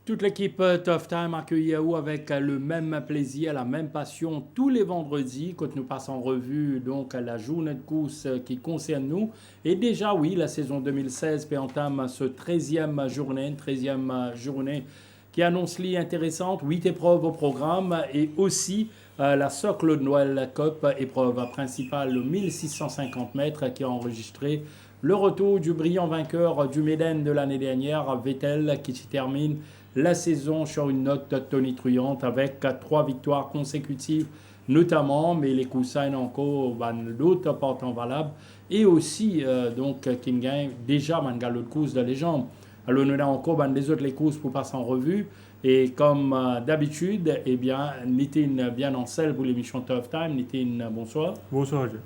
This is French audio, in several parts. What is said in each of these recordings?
Toute l'équipe Tough Time accueille vous avec le même plaisir, la même passion tous les vendredis quand nous passons en revue donc la journée de course qui concerne nous. Et déjà oui, la saison 2016 entame ce 13e journée qui annonce intéressante, 8 épreuves au programme et aussi la Socle de Noël Cup, épreuve principale, le 1650 mètres qui a enregistré le retour du brillant vainqueur du Méden de l'année dernière, Vettel, qui s'y termine la saison sur une note tonitruante avec 3 victoires consécutives notamment, mais les coussins encore d'autres portants valables et aussi donc qui gagne déjà malgré l'autre course de légende. Alors nous avons encore des autres les courses pour passer en revue et comme d'habitude, eh bien, Nitin bien en selle pour l'émission Tough Time. Nitin, bonsoir. Bonsoir, Dieu.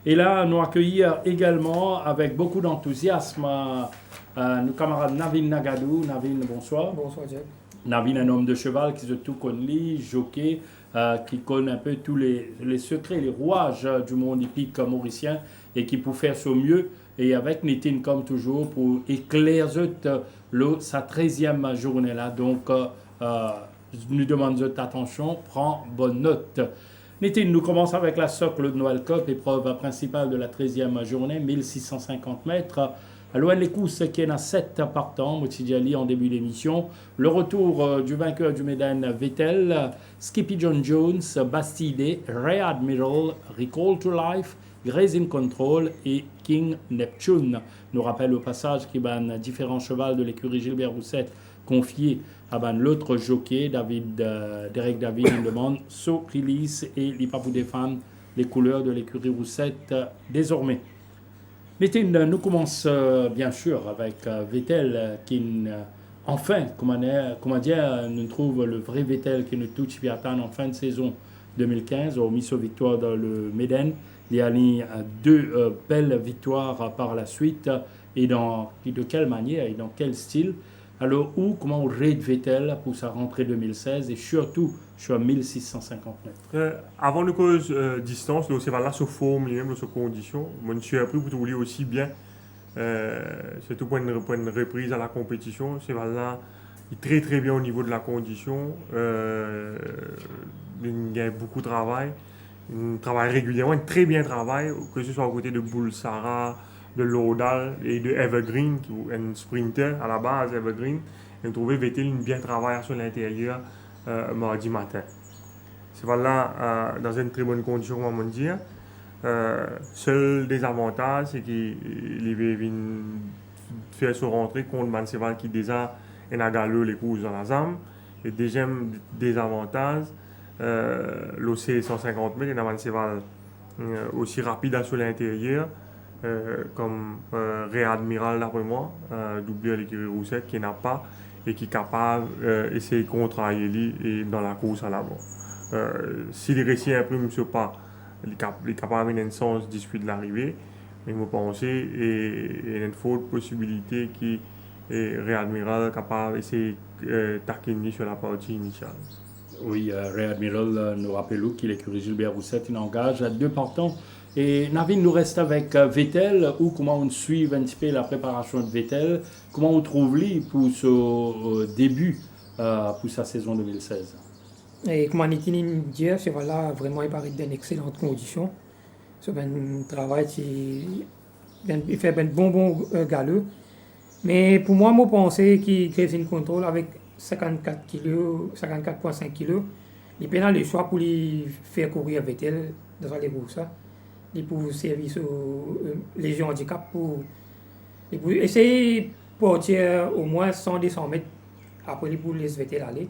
Et là, nous accueillir également avec beaucoup d'enthousiasme nos camarades Navin Nagadou. Navin, bonsoir. Bonsoir, Jack. Navin, un homme de cheval qui se tout connaît, jockey, qui connaît un peu tous les secrets, les rouages du monde hippique mauricien et qui peut faire son mieux. Et avec Nitin, comme toujours, pour éclairer sa 13e journée là. Donc, nous demandons votre attention, prends bonne note. Nitin, nous commençons avec la Socle de Noël Cup, épreuve principale de la 13e journée, 1650 mètres. À loin les courses qui est à 7 partants, Moutidjali en début d'émission. Le retour du vainqueur du Méden Vettel, Skippy John Jones, Bastide, Ray Admiral, Recall to Life, Grazing Control et King Neptune. Nous rappelle au passage qu'il y a différents chevaux de l'écurie Gilbert Roussette confiés à l'autre jockey, Derek David, il demande So Release et il pas pour défendre les couleurs de l'écurie Roussette désormais. Nitin, nous commençons bien sûr avec Vettel qui enfin, comment dire, nous trouve le vrai Vettel qui nous touche bien en fin de saison 2015, au mis aux victoires dans le Méden. Il y a deux belles victoires par la suite et de quelle manière et dans quel style. Alors, comment on rate Vettel pour sa rentrée 2016 et surtout sur 1650 mètres. Avant de cause distance, c'est là sur forme, même sur condition. Moi, je suis appris pour trouver aussi bien, surtout pour une reprise à la compétition. C'est là très très bien au niveau de la condition. Il y a beaucoup de travail. Il travaille régulièrement, il très bien travail, que ce soit à côté de Bulsara, de Laudal et de Evergreen, qui est un sprinter à la base, Evergreen. Et trouvé Vettel bien travailler sur l'intérieur mardi matin. C'est là dans une très bonne condition, on va dire. Seul désavantage, c'est qu'il vient faire son rentrée contre Manseval qui déjà est galeux les courses dans la ZAM. Et deuxième désavantage, l'OC 150 mètres, et Manseval aussi rapide sur l'intérieur. Comme Réadmiral d'après moi, doublé à l'écurie Roussette qui n'a pas et qui est capable d'essayer de contrarier dans la course à l'avant. S'il réussit un peu, il ne pas, il est capable de sens dispute de l'arrivée, mais je pense qu'il y a une forte possibilité qui est Réadmiral capable d'essayer de taquiner sur la partie initiale. Oui, Réadmiral nous rappelle qu'il est l'écurie Gilbert Roussette, il engage à 2 partants. Et Navin nous reste avec Vettel, ou comment on suit un petit peu la préparation de Vettel, comment on trouve lui pour ce début, pour sa saison 2016. Et comme Nitin dit, c'est vraiment il paraît dans d'excellentes conditions. C'est un travail qui fait un bon galop. Mais pour moi, je pense qu'il crée une contrôle avec 54 kg, 54,5 kg. Il peut le choix pour lui faire courir Vettel dans les courses. Il peut servir aux légions handicap pour essayer de partir au moins 100-200 mètres après pour laisser Vettel aller.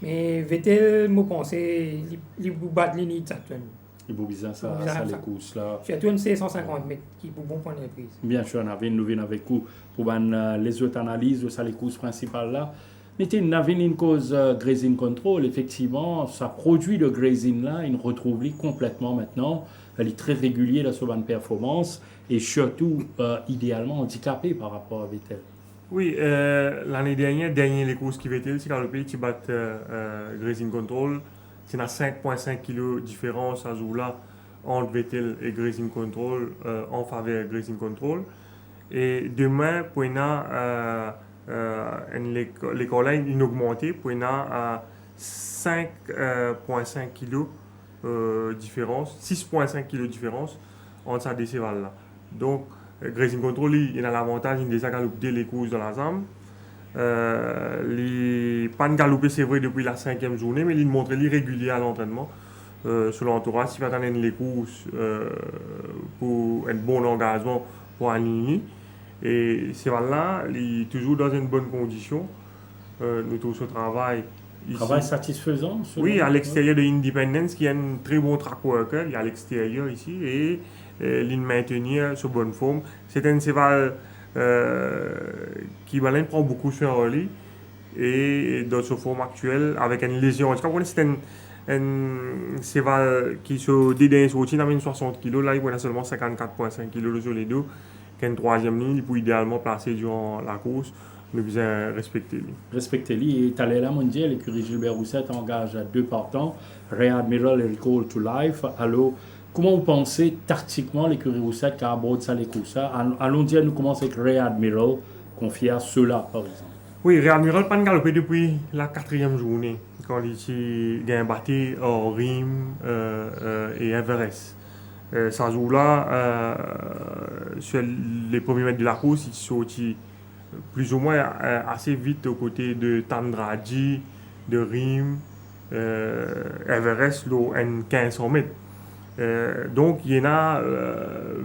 Mais Vettel, je pense, il peut battre l'unité Saturne. Il peut bien ça les courses là. Saturne, c'est 150 mètres qui peut bon point de reprise. Bien sûr, nous venons avec vous pour les autres analyses de les courses principales là. Nous avons une cause grazing control, effectivement, ça produit le grazing là, il retrouve complètement maintenant. il est très régulier dans sa bonne performance et surtout, idéalement, handicapé par rapport à Vettel. Oui, l'année dernière, les courses qui Vettel, c'est quand le pays qui bat Grazing Control. C'est à 5,5 kg de différence à Zoula entre Vettel et Grazing Control en faveur de Grazing Control. Et demain, pour l'école est augmentée pour à 5,5 kg différence, 6,5 kg de différence entre ces deux cévals-là. Donc, Grazing Control, il a l'avantage de déjà galoper les courses dans la zone. Les pas galopé, c'est vrai, depuis la 5e journée, mais il montre régulier à l'entraînement. Sur l'entourage, il va attendre les courses pour un bon engagement pour aligner. Et c'est là, il est toujours dans une bonne condition. Nous tous au travail. Ici. Travail satisfaisant? Oui, à l'extérieur de Independence, qui a un très bon track worker, il y a à l'extérieur ici, et il maintenir sur bonne forme. C'est un cheval qui prend beaucoup sur un relais, et dans sa forme actuelle, avec une lésion. C'est un cheval qui se dédagne sur routine avec 60 kg, là il prend seulement 54,5 kg sur les deux, qui est une troisième ligne, il peut idéalement placer durant la course. Nous devons respecter lui. Respectez-lui. Et à l'ère mondiale, l'écurie Gilbert Roussette engage à 2 partants, Ray Admiral et Recall to Life. Alors, comment vous pensez tactiquement l'écurie Roussette qui aborde ça les courses? Allons dire, nous commençons avec Ray Admiral, confié à ceux-là, par exemple. Oui, Ray Admiral pas galopé depuis la 4e journée, quand il a battu Rim et Everest. Ça joue là, sur les premiers mètres de la course, il sortit plus ou moins assez vite aux côtés de Tandraji, de Rim, Everest, en 1500 mètres. Donc, il y en a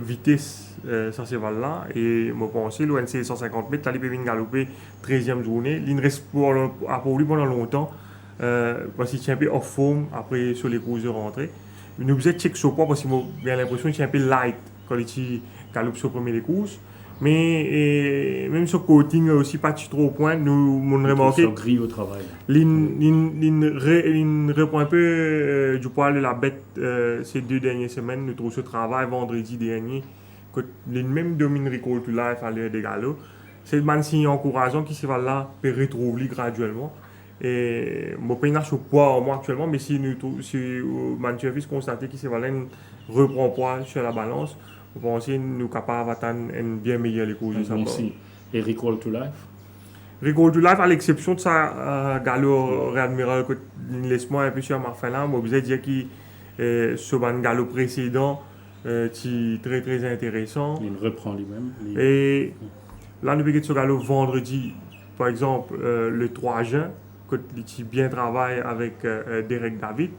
vitesse sur ces valles-là. Et je pense que l'ONC 150 mètres, il peut galoper 13e journée. Il ne reste pas pour lui pendant longtemps parce qu'il est un peu off form après sur les courses de rentrée. Nous faisons check sur quoi parce que j'ai l'impression qu'il est un peu light quand il galope sur les premières courses. Mais même sur le coating aussi pas trop au point, nous avons remarqué gris au travail. Il reprend un peu du poil de la bête ces 2 dernières semaines. Nous trouvons ce travail vendredi dernier, que les mêmes domine Recall to Life à l'heure des galops. C'est un signe encourageant qui se va là peut retrouver graduellement. Et mon pays n'a pas poids en moi actuellement, mais si Manchester constate qu'il se va là reprend poids sur la balance. Je pense que nous sommes capables d'attendre une bien meilleure course de sa part. Et Recall to Life? Recall to Life, à l'exception de sa galop Admiral, que laisse-moi un peu sur ma fin là, je vous ai dit que ce galop précédent est très très intéressant. Il reprend lui-même. Et là, nous avons ce galop vendredi, par exemple, le 3 juin, que il bien travaillé avec Derek David.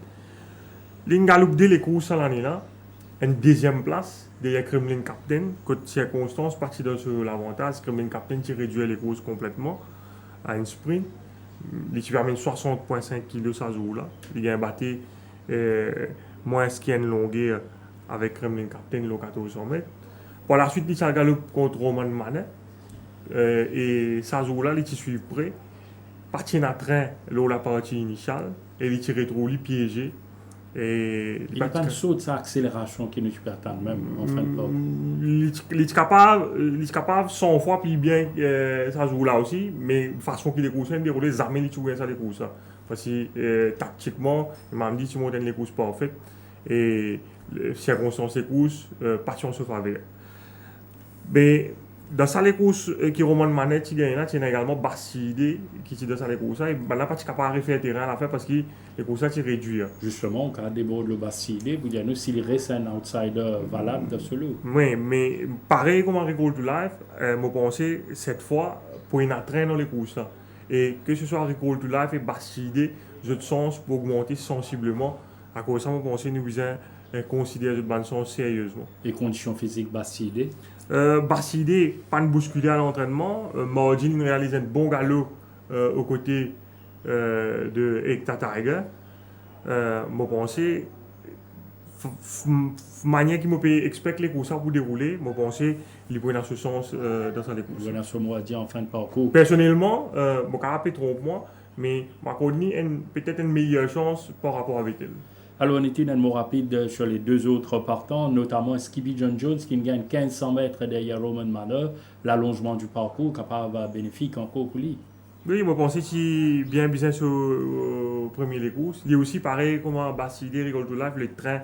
Il galope dès les courses l'année là, une 2e place. Derrière Kremlin Captain, côté circonstance, partie de l'avantage, Kremlin Captain qui réduit les courses complètement à une sprint. Il permet 60,5 kg ça joue là. Il a battu moins ce qu'il y a une longueur avec Kremlin Captain, le 1400 mètres. Par la suite, il a galopé contre Roman Manet. Et ça joue là, il suit près. Parti en train, la partie initiale, et il tire trop, il piégé. Et il n'y a pas de saut de sa accélération qui nous peut attendre même en fin de compte. Il est capable 100 fois puis bien ça joue là aussi, mais de façon qu'il découle ça, il déroule jamais les tout ça découle ça. Parce que tactiquement, il m'a dit si on donne les courses parfaites et les circonstances des courses, passion se faveur. Mais dans ça les courses qui remontent manette, il y a également Bassidé qui est dans ça les courses et maintenant pas capable de refaire terrain à la fin parce que les courses sont réduits. Justement, quand on déborde le Bassidé, vous dites s'il reste un outsider valable dans ce lot. Oui, mais pareil comme en Recall to Life, je pense cette fois pour une entraîne dans les courses. Et que ce soit Recall to Life et Bassidé, j'ai de sens pour augmenter sensiblement. À cause de ça, je pense que nous devons considérer de bonne sens sérieusement. Les conditions physiques Bassidé? Bassidé, pas de bousculer à l'entraînement. Mardi, il réalise un bon galop aux côtés de Hector Tiger. Je pense manière qui me expecte les courses pour dérouler, je pense qu'il peut dans ce sens dans sa course. Voilà ce mot à dire en fin de parcours. Personnellement, je ne trompe moi, mais ma Courtney a peut-être une meilleure chance par rapport avec elle. Alors, on était un mot rapide sur les deux autres partants, notamment Skippy John Jones qui gagne 1500 mètres derrière Roman Manor, l'allongement du parcours, capable bénéfique encore pour lui. Oui, je pense qu'il bien business au premier des courses. Il est aussi pareil comme à Bastille, Recall to Life, les trains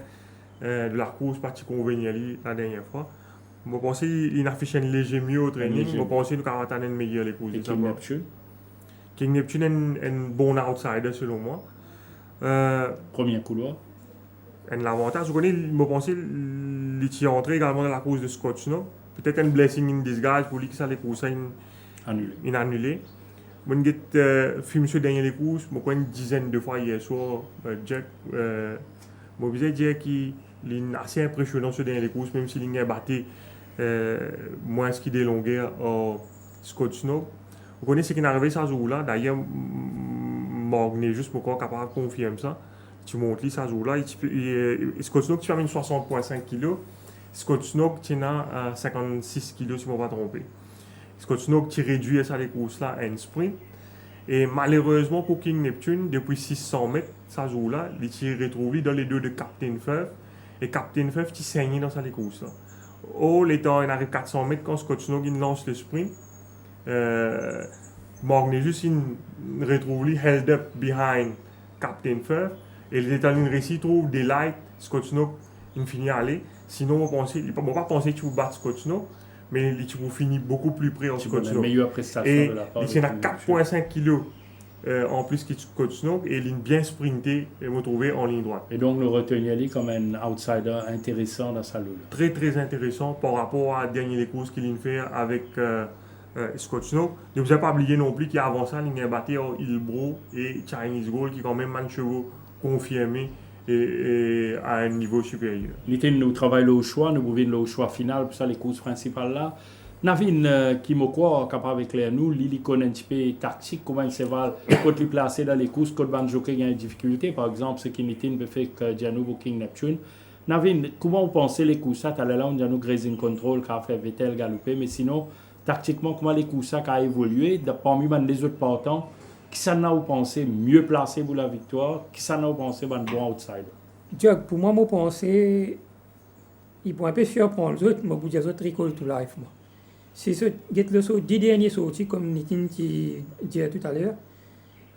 de la course partie convenient la dernière fois. Je pense qu'il affiche un léger mieux au training. Je pense qu'il va attendre meilleur les courses. Et King Neptune? King Neptune est un bon outsider selon moi. Premier couloir. L'avantage, je pense qu'il est entré également dans la course de Scott Snow. Peut-être un blessing in disguise pour lui que ça les courses annulé. Je film sur dernier courses, je une dizaine de fois hier soir. Jack, je vais dire qu'il est assez impressionnant sur dernier courses, même s'il a battu moins qu'il des longueurs au Scott Snow. Vous connaissez ce qui est arrivé ça jour-là. D'ailleurs, Morgan est juste pour capable de confirmer ça. Tu montes ça jour-là. Scott Snow qui fait 60,5 kg. Scott Snow tient à 56 kg si je ne me pas trompé. Scott Snow qui réduit ça les courses là à un sprint. Et malheureusement pour King Neptune, depuis 600 mètres, ça jour-là, il s'est retrouvé dans les deux de Captain Feuf. Et Captain Feuf qui saignait dans ça les courses là. Les temps, il arrive 400 mètres quand Scott Snow lance le sprint. Morgan juste retrouve held up behind Captain Feuf. Et les États-Unis réussi trouve des lights, Scott Snow, il finit à aller. Sinon, on ne va pas penser que tu vas battre Scott Snow, mais tu vas finir beaucoup plus près en Scott Snow. Meilleure prestation et de la part il y a 4,5 kg en plus que Scott Snow et il est bien sprinté et me trouver en ligne droite. Et donc, le retenir comme un outsider intéressant dans sa loule. Très très intéressant par rapport à la dernière course qu'il a fait avec Scott Snow. Ne vous avez pas oublié non plus qu'avant ça, il a battu Hillbro et Chinese Gold qui quand même un chevaux confirmé et à un niveau supérieur. Nous travaillons au choix, nous pouvons le choix final pour ça les courses principales là. Navin qui me croit capable d'éclairer nous, il connaît un petit peu tactique, comment il se va quand il placer dans les courses, quand il va joker il y a une difficulté, par exemple ce qui peut faire que Diano ou King Neptune. Navin, comment vous pensez les courses ça, là on a nous grazing control qui a fait Vettel galoper, mais sinon tactiquement comment les courses ça a évolué parmi les autres partants. Qui s'en a pensé mieux placé pour la victoire? Qui s'en a pensé un bon outsider? Jack, pour moi, je pense il peut un peu surprendre les autres, mais pour les autres, Recall to Life. C'est ce que 10 derniers sorties, comme Nitin disait tout à l'heure.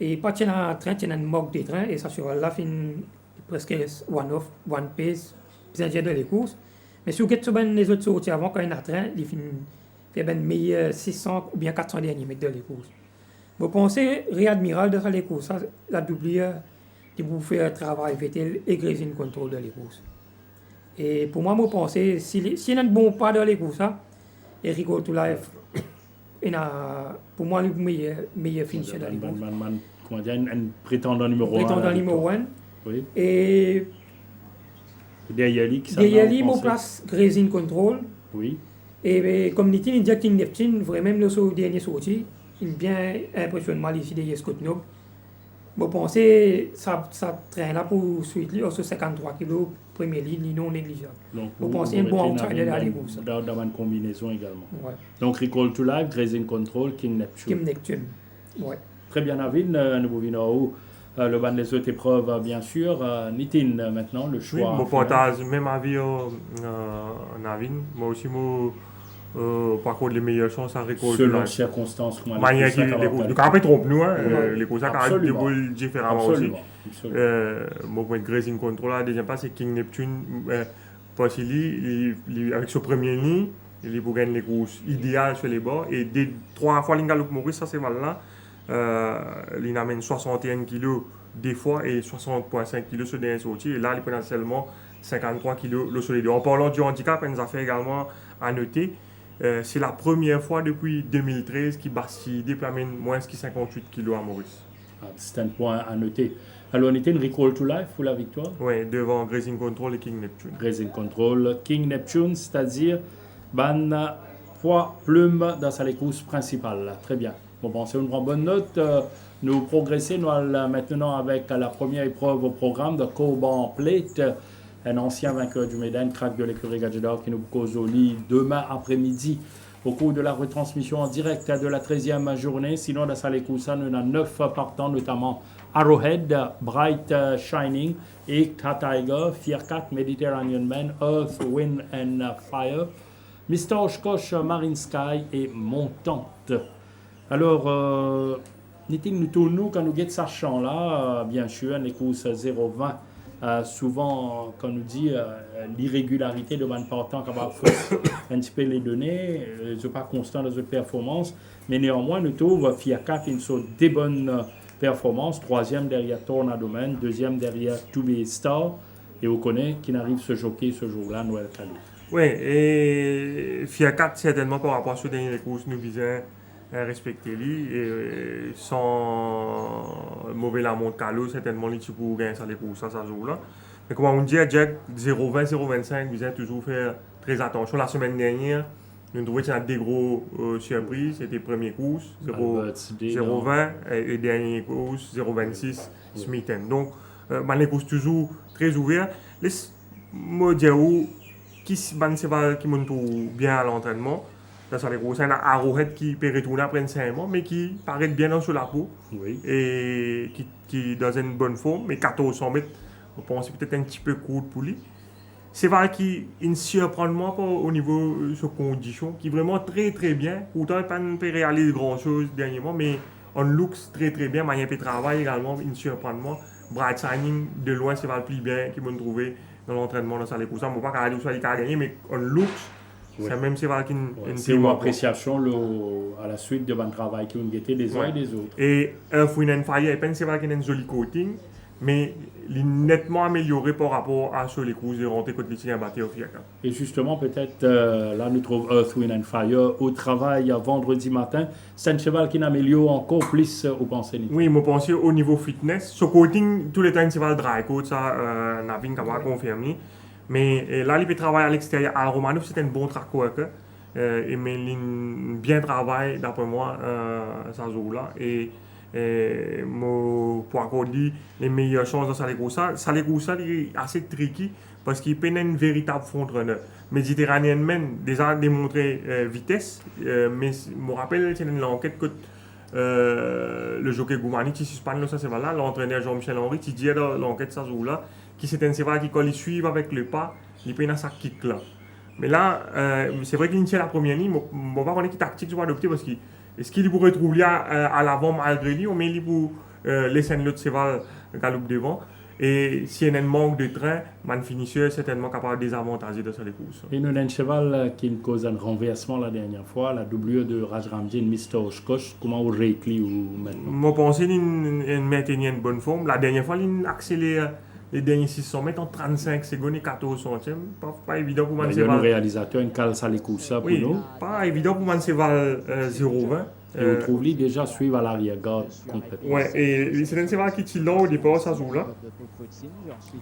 Et pas tiens un train, tiens un mock des trains, et ça sera la fin presque one-off, one pace, bien dire dans les courses. Mais si vous regardez les autres sorties avant, quand il y a un train, il fait ben meilleur 600 ou bien 400 derniers mètres dans les courses. Vous pensez, réadmiral de les courses, la doublière qui vous fait un travail Vettel et grazing control dans les courses. Et pour moi, je pense, s'il y a un bon pas dans les courses, et Recall to Life, pour moi, le meilleur finisher dans les courses. Comment dire, un prétendant numéro 1. Prétendant numéro 1. Oui. Et derrière lui, qui s'en derrière lui, mon place grazing control. Oui. Et comme dit India King Neptune, vraiment, le dernier sorti, il bien impressionnant ici derrière Scott Nob. Je pense que ça traîne là pour suite, sur 53 kg, première ligne, non négligeable. Donc, je pense un bon outsider dans les courses. Dans une combinaison également. Ouais. Donc, Recall to Life, Grazing Control, King Neptune. King Neptune, ouais. Très bien, Navin. Nous venons le ban des autres épreuves, bien sûr. Nitin, maintenant, le choix. Oui, mon partage même avis Navin. Moi aussi, par contre, les meilleures chances à Recall to Life. Selon les circonstances, comment les courses. Donc, après, trompe-nous, les courses à déboulent différemment aussi. Mon point de Grazing Control, la deuxième place, c'est King Neptune. Parce qu'il avec ce premier ligne, il est pour gagner les courses idéales sur les bords. Et des 3 fois, l'Ingalop Maurice, ça c'est mal là. Il amène 61 kg des fois et 60,5 kg sur des sorties. Et là, il prend seulement 53 kg le sur les deux. En parlant du handicap, il nous a fait également à noter. C'est la première fois depuis 2013 qu'il Bastille amène moins que 58 kg à Maurice. C'est un point à noter. Alors, on était une Recall to Life pour la victoire? Oui, devant Grazing Control et King Neptune. Grazing Control, King Neptune, c'est-à-dire poids plume dans sa course principale. Très bien. Bon, si on prend bonne note, nous progressons maintenant avec la première épreuve au programme de Coban Plate. Un ancien vainqueur du Médan, crack de l'écurie Gadjedor qui nous cause au lit demain après-midi au cours de la retransmission en direct de la 13e journée. Sinon, dans les courses, nous avons 9 partants, notamment Arrowhead, Bright Shining, Ekta Tiger, Fear Cat, Mediterranean Man, Earth, Wind and Fire, Mr. Oshkosh, Marine Sky et Montante. Alors, nous tournons quand nous guettons ce champ-là, bien sûr, les courses 0-20. Souvent, quand nous dit l'irrégularité de mon partant, quand on fait un petit peu les données, ils ne sont pas constants dans leur performance, mais néanmoins, nous trouvons Fiat 4 une sorte de bonnes performances, troisième derrière Tornado Man, deuxième derrière To Be Star, et on connaît qui n'arrive se jockey ce jour-là, Noël Calou. Oui, et Fiat 4, certainement par rapport à ce dernier courses, nous visons respecter lui, et sans mauvais la montre Calou, certainement, les petits pour gagner ça les courses, ça jour-là. Mais comme on dit, Jack 0,20, 0,25, vous avez toujours fait très attention. La semaine dernière, nous trouvons qu'il y a des gros surprises. C'était les premières courses, 0,20 et dernière course, 0,26 Smith. Donc, les courses toujours très ouvertes. Laisse-moi dire qui monte bien à l'entraînement. Dans les courses, il y a Arrowhead qui peut retourner après 5 mois, mais qui paraît bien sur la peau. Oui. Et qui est dans une bonne forme. Mais 1400 mètres, je pense que c'est peut-être un petit peu court pour lui. C'est vrai qu'il ne surprend moi pas au niveau de ses conditions, qui est vraiment très très bien. Pourtant, il n'a pas réalisé grand-chose dernièrement, mais on looks très très bien. Il peut travailler également, il ne surprend moi. Bright Shining, de loin, c'est le plus bien qu'il m'a trouvé dans l'entraînement dans les courses. Je ne sais pas quand il a gagné, mais on looks. Oui. C'est même c'est vrai qu'il c'est une appréciation à la suite de mon travail qui ont guetté des uns et des autres. Et Earth, Wind and Fire, c'est vrai qu'il a un joli coating, mais il est nettement amélioré par rapport à sur les courses de rentrée contre les Tigres battus au Fiaca. Et justement, peut-être là, nous trouvons Earth, Wind and Fire au travail vendredi matin. C'est un cheval qui améliore encore plus au pensée. Oui, je pense au niveau fitness. Ce coating, tout le temps, c'est un dry coat, ça, Navin va confirmer. Mais là, il peut travailler à l'extérieur. À Romanov, c'est un bon track worker. Mais il bien travaille, d'après moi, ce jour-là. Et pour encore dire les meilleures chances dans Salegoussa. Salegoussa est assez tricky parce qu'il peine un véritable front-runner. Mediterranean Man déjà démontré vitesse, mais je me rappelle c'est une enquête que le jockey Goumani qui suspend le là, l'entraîneur Jean-Michel Henry qui dit dans l'enquête ça jour-là qui c'est un cheval qui quand il suit avec le pas, il peine à sa kick là. Mais là, c'est vrai qu'il la première ligne, on va voir qui tactique je vais adopter parce que est-ce qu'il pourrait trouver à l'avant malgré lui, on met lui pour laisser l'autre cheval galope devant. Et s'il y a un manque de train, man finisseur est certainement capable de désavantager de les courses. Et nous avons un cheval qui cause un renversement la dernière fois, la doublure de Rajramjin, Mr. Oshkosh. Comment on réclit ou maintenant? Je pense qu'il maintenir une bonne forme. La dernière fois, il a accéléré les derniers 600 mètres en 35 secondes et 14 centièmes. Pas évident pour man cheval. Il y a un réalisateur, une cale ça les courses pour nous. Pas évident pour man cheval 0,20. Et on trouve lui déjà suivre à l'arrière-garde complètement. Ouais, et c'est un cheval qui est là au départ, ça joue là.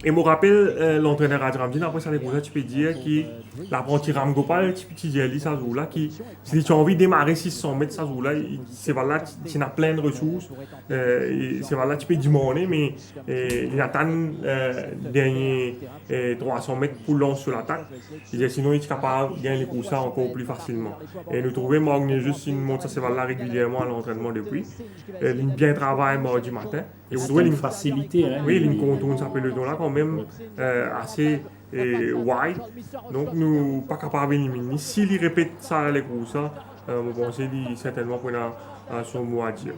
Et je me rappelle l'entraîneur Rajramjin, après ça, les courses, tu peux dire qu'il l'apprenti Ram Gopal, tu peux dire ça joue là, qui, si tu as envie de démarrer 600 mètres, ça joue là, c'est là, tu as plein de ressources, c'est là, tu peux demander, mais il attend dernier 300 mètres pour lancer sur l'attaque. Sinon, il est capable de gagner les courses encore plus facilement. Et nous trouvons Morgan juste une montre, ça c'est là régulièrement à l'entraînement depuis. Il bien travaille mardi matin. Et vous trouvez une facilité. Hein, oui, il contourne sa peloton là quand même assez wide. Donc nous pas capable d'éliminer. S'il répète ça les courses, je pense qu'il certainement pour son mot à dire.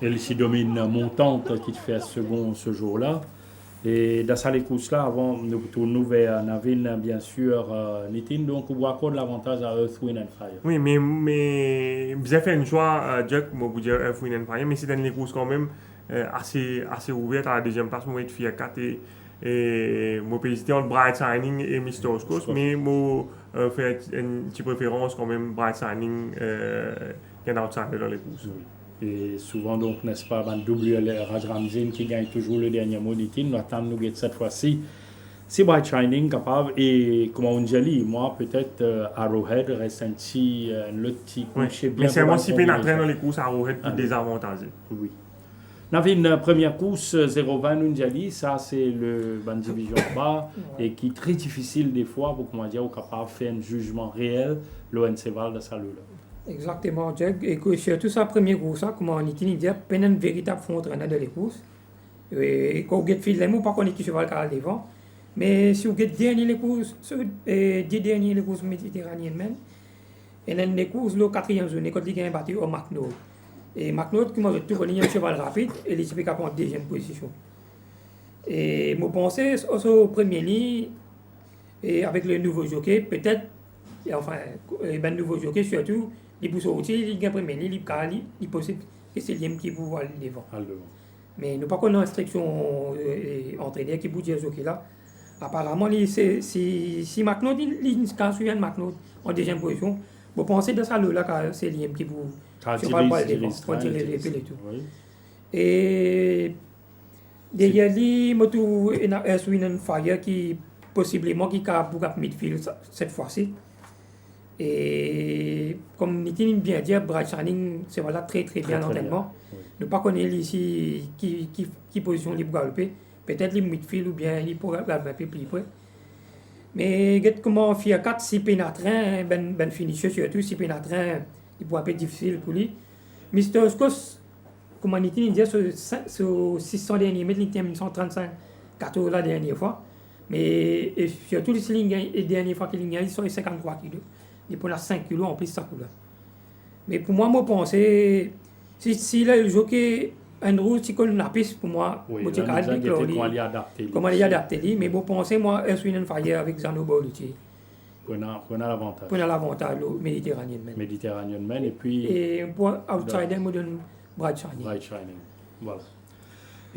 Et ici domine Montante qui fait second ce jour-là. Et dans ces courses-là, avant nous tournons vers Navin, bien sûr, Nitin, donc on voit encore de l'avantage à Earth, Wind and Fire. Oui, mais vous avez fait un choix, Jack, moi vous dire Earth, Wind and Fire, mais c'est dans les courses quand même assez ouvertes. À la deuxième place, moi, je suis Fiat 4 et moi, j'ai hésité entre Bright Shining et Mr. Oshkosh, mais moi, fait une petite préférence quand même, Bright Shining, qui est outsider dans les courses. Oui. Et souvent, donc, n'est-ce pas, double Rajramjin qui gagne toujours le dernier mot d'Itin. Nous attendons cette fois-ci. C'est Bright Shining capable. Et comme on dit, moi, peut-être Arrowhead reste un petit couché bien. Mais c'est moi si peine à traîner dans les courses, Arrowhead plus désavantagé. Oui. On avait une première course 0-20 Nunjali, ça c'est le ban division bas et qui est très difficile des fois pour comment dire, au capable de faire un jugement réel l'ONC Val de Salou. Exactement, Jack. Et que surtout sa première course, comme on dit, peine un véritable fond entraîneur de les courses. Et quand vous êtes fait les mots, pas qu'on est qui cheval car devant. Mais si vous êtes dernier les courses, des derniers les courses méditerranéennes même, et dans les courses, le quatrième zone, quand il a battu au McNaught. Et McNaught, qui m'a tout connu, un cheval rapide, et il est en deuxième position. Et je pensais au premier ligne, et avec le nouveau jockey, peut-être, enfin, le nouveau jockey surtout, il pousse au dessus, il gagne premier ligne, il est possible que c'est lui qui peut aller devant. Mais nous pas qu'on a restriction entraîneur qui bouge ce jockey là. Apparemment, si McNaught, il suit un McNaught en deuxième position, vous pensez de ça là, c'est lui qui peut. Je parle pas devant, quand il est et tout. Et derrière lui, il y a un Swin Fire qui possiblement qui a beaucoup de midfield cette fois-ci. Et comme Nitin bien dit, Bright Shining, c'est voilà très très bien l'entraînement. Ne pas connaître ici qui position il peut galoper. Peut-être les midfield ou bien il pourrait galoper un peu plus près. Mais comment faire 4 si pénétrant, ben finisher surtout si pénétrant, il pourrait un peu difficile pour lui. Mr. Scott, comme Nitin dit, sur 600 derniers mètres, il termine 135 14 la dernière fois. Mais surtout les dernières fois qu'il a gagné, ils sont 53 kg. Il prend 5 kg en plus de ça. Mais pour moi, je pense si là, le jockey Andrew, si on a piste pour moi, comment il est adapté. Mais je pense, moi, Swin Fire avec Zano Bolucci. On a l'avantage. On a l'avantage, le Méditerranéen. Et puis. Et pour outsider, je donne Bright Shining. Bright Shining. Voilà.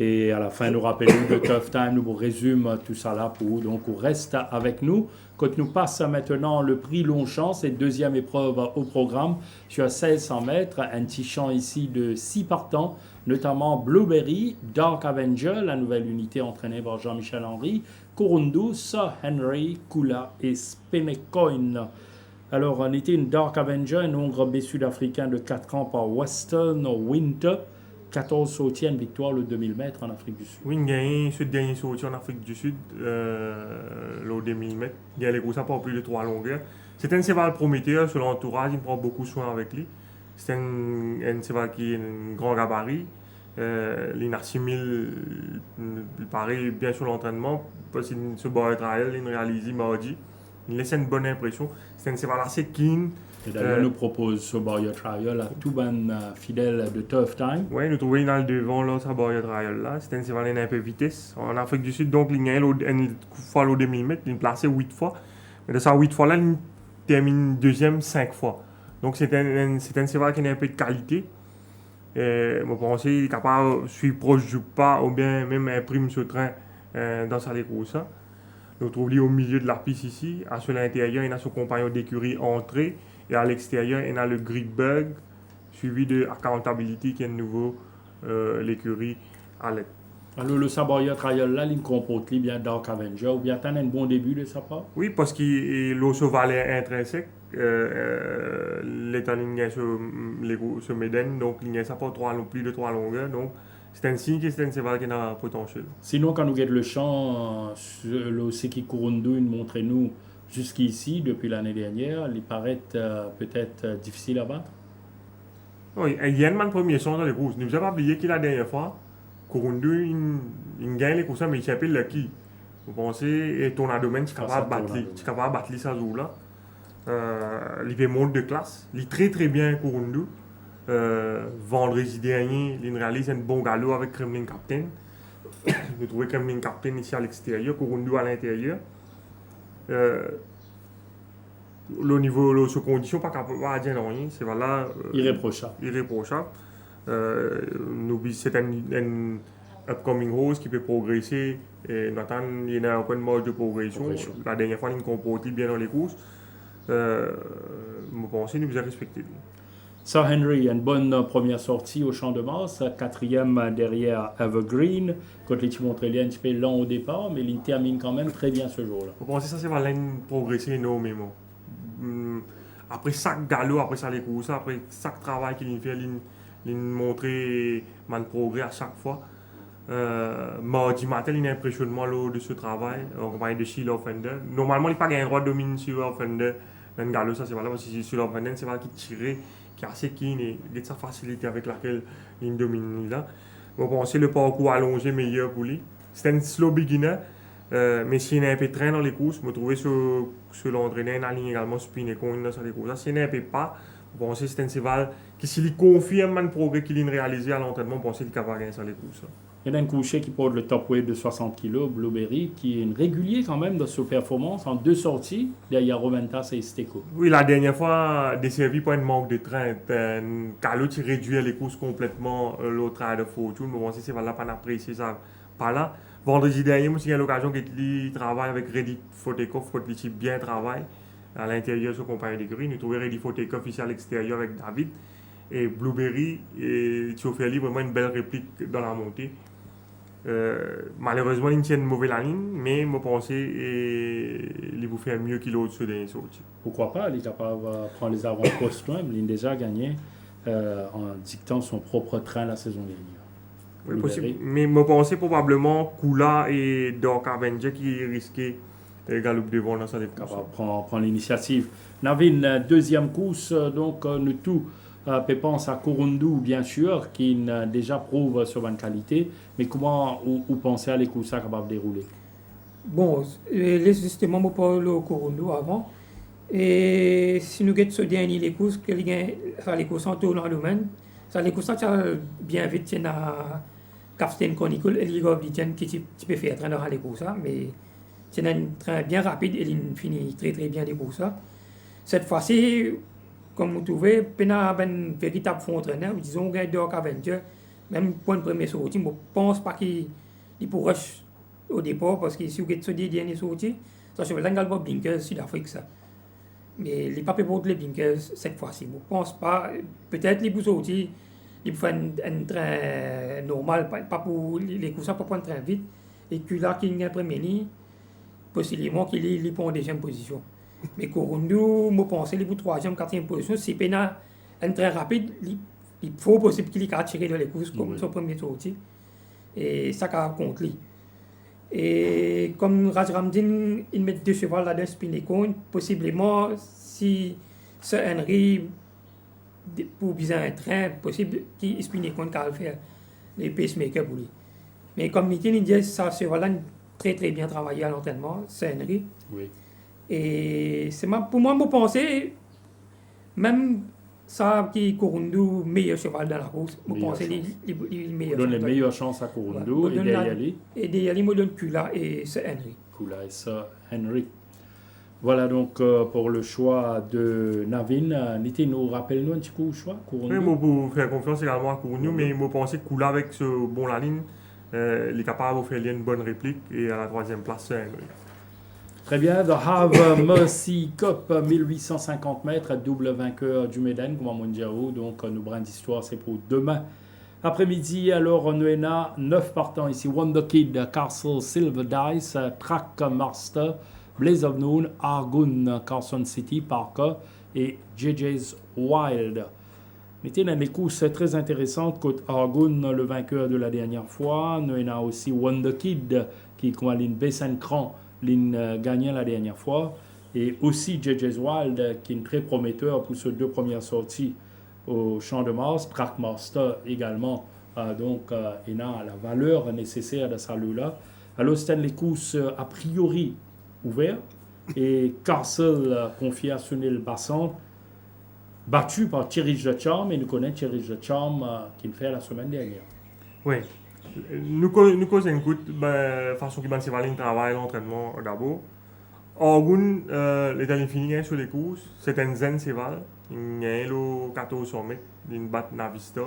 Et à la fin, nous rappelons de Tough Time, nous vous résume tout ça là pour vous. Donc, on reste avec nous. Quand nous passe maintenant le prix Longchamp, c'est deuxième épreuve au programme sur 1600 mètres. Un petit champ ici de 6 partants, notamment Blueberry, Dark Avenger, la nouvelle unité entraînée par Jean-Michel Henry, Corundu, Sir Henry, Kula et Spemecoin. Alors, on était une Dark Avenger, un hongre sud-africain de 4 ans par Western Winter. 14 sautiennes victoire le 2000 mètres en Afrique du Sud. Oui, il a gagné ce dernier sautier en Afrique du Sud, le 2000 mètres. Il a les gros pas plus de 3 longueurs. C'est un cheval prometteur sur l'entourage, il prend beaucoup soin avec lui. C'est un cheval qui est un grand gabarit. Il a 6000, il paraît bien sur l'entraînement, parce qu'il se bat à trial, il réalise mardi. Il laisse une bonne impression. C'est un cheval assez keen. Et d'ailleurs, nous propose ce barrier trial à tout ban fidèle de Tough Time. Oui, nous trouvons une le devant là, ce barrier trial là. C'est un cheval un peu vitesse. En Afrique du Sud, donc, il a une fois le 2000 mètres, il est placé 8 fois. Mais de ça 8 fois là, il termine deuxième 5 fois. Donc, c'est un cheval qui a un peu de qualité. Je pense qu'il est capable de suivre proche du pas ou bien même imprime ce train dans sa course. Nous trouvons au milieu de la piste ici. À l'intérieur, il a son compagnon d'écurie entrée. Et à l'extérieur, il y a le Greekbug, suivi de Accountability, qui est de nouveau l'écurie à l'aide. Alors, le Saboya Trial, là, il comporte bien Dark Avenger, ou bien tu as un bon début de sa part? Oui, parce qu'il a ce valet intrinsèque. L'état ligne se médaine, donc il n'y a pas plus de 3 longueurs. Donc, c'est un signe que c'est un cheval qui a un potentiel. Sinon, quand nous regardons le champ, le Seki Kurundu, montrez-nous. Jusqu'ici, depuis l'année dernière, il paraît peut-être difficile à battre. Oui, il y a un premier son dans les courses. Ne vous avez pas oublié qu'il la dernière fois, Kurundu, il gagne les courses, mais il s'appelle Lucky. Vous pensez, et ton domaine, tu es capable de battre ça jour-là. Il fait monte de classe. Il est très très bien Kurundu. Vendredi dernier, il réalise un bon galop avec Kremlin Captain. Nous trouvons Kremlin Captain ici à l'extérieur, Kurundu à l'intérieur. Le niveau de ses conditions, pas capable de dire rien, c'est voilà. Irréprochable. C'est un upcoming horse qui peut progresser. Et Nathan, il y a encore une marge de progression. La dernière fois, il comportait bien dans les courses. Je pense que nous avons respecté. Sir Henry, une bonne première sortie au Champ de Mars, quatrième derrière Evergreen. Quand les Montréaliens un petit peu lent au départ, mais il termine quand même très bien ce jour-là. Je pense que ça, c'est va progresser énormément. Après chaque galop, après ça les courses, après chaque travail qu'il fait, Il montré mal progrès à chaque fois. Mardi matin, il a impressionnement de ce travail en compagnie de Sheila Offender. Normalement, il n'a pas un droit de dominer sur Offender dans le galop, ça c'est valable parce que sur Offender, c'est valable qui tire, qui est assez keen et de sa facilité avec laquelle il domine là. Bon, c'est le parcours allongé meilleur pour lui. C'est un slow beginner, mais s'il est un peu train dans les courses, je trouve sur l'entraîneur, il a ligne également spin et con dans les courses. S'il est un peu pas, bon, c'est un cheval qui s'il confirme le progrès qu'il a réalisé à l'entraînement, bon, c'est le capable de gagner les courses. Il y a un coucher qui porte le top weight de 60 kg, Blueberry, qui est une régulier quand même dans sa performance en 2 sorties derrière Roventas et Steco. Oui, la dernière fois, desservi par un manque de train. Carlo qui réduit les courses complètement l'autre train de fortune. Mais bon, si c'est là, pas apprécié ça. Pas là. Vendredi dernier, moi, j'ai eu l'occasion qu'il travaille avec Reddy Fotekov, qui bien travaille à l'intérieur de son compagnon d'écurie. Nous trouvons Reddy Fotekov ici à l'extérieur avec David. Et Blueberry, et Tioffeli, vraiment une belle réplique dans la montée. Malheureusement, il tient une mauvaise ligne, mais je pense qu'il vous fait mieux qu'il au-dessus des sorties. Pourquoi pas, il est capable de prendre les avant-postes toi-même. Il a déjà gagné en dictant son propre train la saison dernière. Oui, possible. Mais je pense probablement Kula et Doc Avenger qui risquaient de galoper devant dans sa défense. Prendre l'initiative. Navin, deuxième course, donc nous tous. Pense à Corundou, bien sûr, qui déjà prouve sur une qualité, mais comment vous pensez à les courses capables de dérouler? Bon, justement, je parle au Corundou avant. Et si nous avons ce dernier les courses, les courses en tournant le domaine, ça les courses bien vite, c'est à Captain Chronicle et les gars qui peut faire train dans les courses, mais c'est un train bien rapide et il finit très très bien les courses. Cette fois-ci, comme vous trouvez, il y a un véritable fond entraîneur, disons que Doc Avenger, même pour une première sortie, je ne pense pas qu'il pourrait au départ, parce que si vous avez des dernières sorties, ça se fait un galop blinkers Sud-Afrique. Mais il n'est pas pour les blinkers cette fois-ci. Je ne pense pas, peut-être les sorties, il faut un train normal, pas pour les courses, pas pour un train vite, et que là, qu'il y a un premier ligne, possiblement qu'il est en deuxième position. Mais Corundou, je pense que les 3e, 4e position, c'est un train rapide, il faut possible qu'il ait tiré dans les courses comme son premier sortie. Et ça compte lui. Et comme Rajramdin, il met 2 chevaux là-dedans, Spinecone, possiblement, si ce Henry, pour bien un train, possible qu'il Spinecone va faire les pacemakers pour lui. Mais comme il dit, ça cheval là très très bien travaillé à l'entraînement, ce Henry. Oui. Et c'est pour moi, je pense, même ça qui est Corundou, meilleur cheval dans la course, je pense qu'il est meilleur. Donne les meilleures chances à Corundou et Deyali. Et Deyali me donne Kula et ce Henry. Kula et ce Henry. Voilà donc pour le choix de Navin. Niti, nous rappelle-nous un petit coup le choix, Corundou. Oui, moi, pour faire confiance également à Corundou, mais je pense que Kula avec ce bon la ligne, il est capable de faire une bonne réplique et à la 3e place, c'est Henry. Très bien, The Have Mercy Cup, 1850 mètres, double vainqueur du Méden, comme on dit. Donc, nos brins d'histoire, c'est pour demain après-midi. Alors, on a 9 partants ici. Wonder Kid, Castle, Silver Dice, Track Master, Blaze of Noon, Argun, Carson City, Parker et JJ's Wild. Mais dans les courses très intéressantes, côté Argun, le vainqueur de la dernière fois. Nous avons aussi Wonder Kid, qui est une Besson Cran, gagnant la dernière fois, et aussi JJ's Wild qui est très prometteur pour ces 2 premières sorties au Champ de Mars, Trackmaster également, donc il a la valeur nécessaire de celle-là. Alors c'est les courses a priori ouvertes et Castle confié à Sunil Bassan, battu par Thierry de Charme, et nous connaissons Thierry de Charme qui le fait la semaine dernière. Oui. Nous causons une coûte, façon qui va se valer un travail d'entraînement d'abord. Orgun, l'état fini sur les courses, c'est un zen cheval. Il y a 1400 mètres, il bat Navista.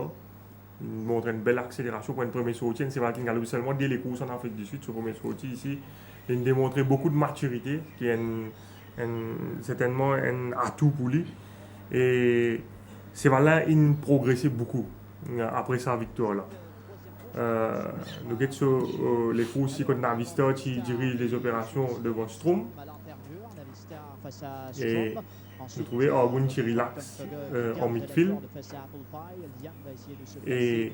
Il montre une belle accélération pour une première sortie. Un cheval qui galope seulement dès les courses en Afrique du Sud, sur la première sortie ici. Il démontre beaucoup de maturité, qui est certainement un atout pour lui. Et ce cheval-là, il progressait beaucoup après sa victoire-là. Nous avons sur les courses ici contre Navista qui dirige les opérations devant Strom. Et J'ai trouvé Argun qui relaxe en midfield. Et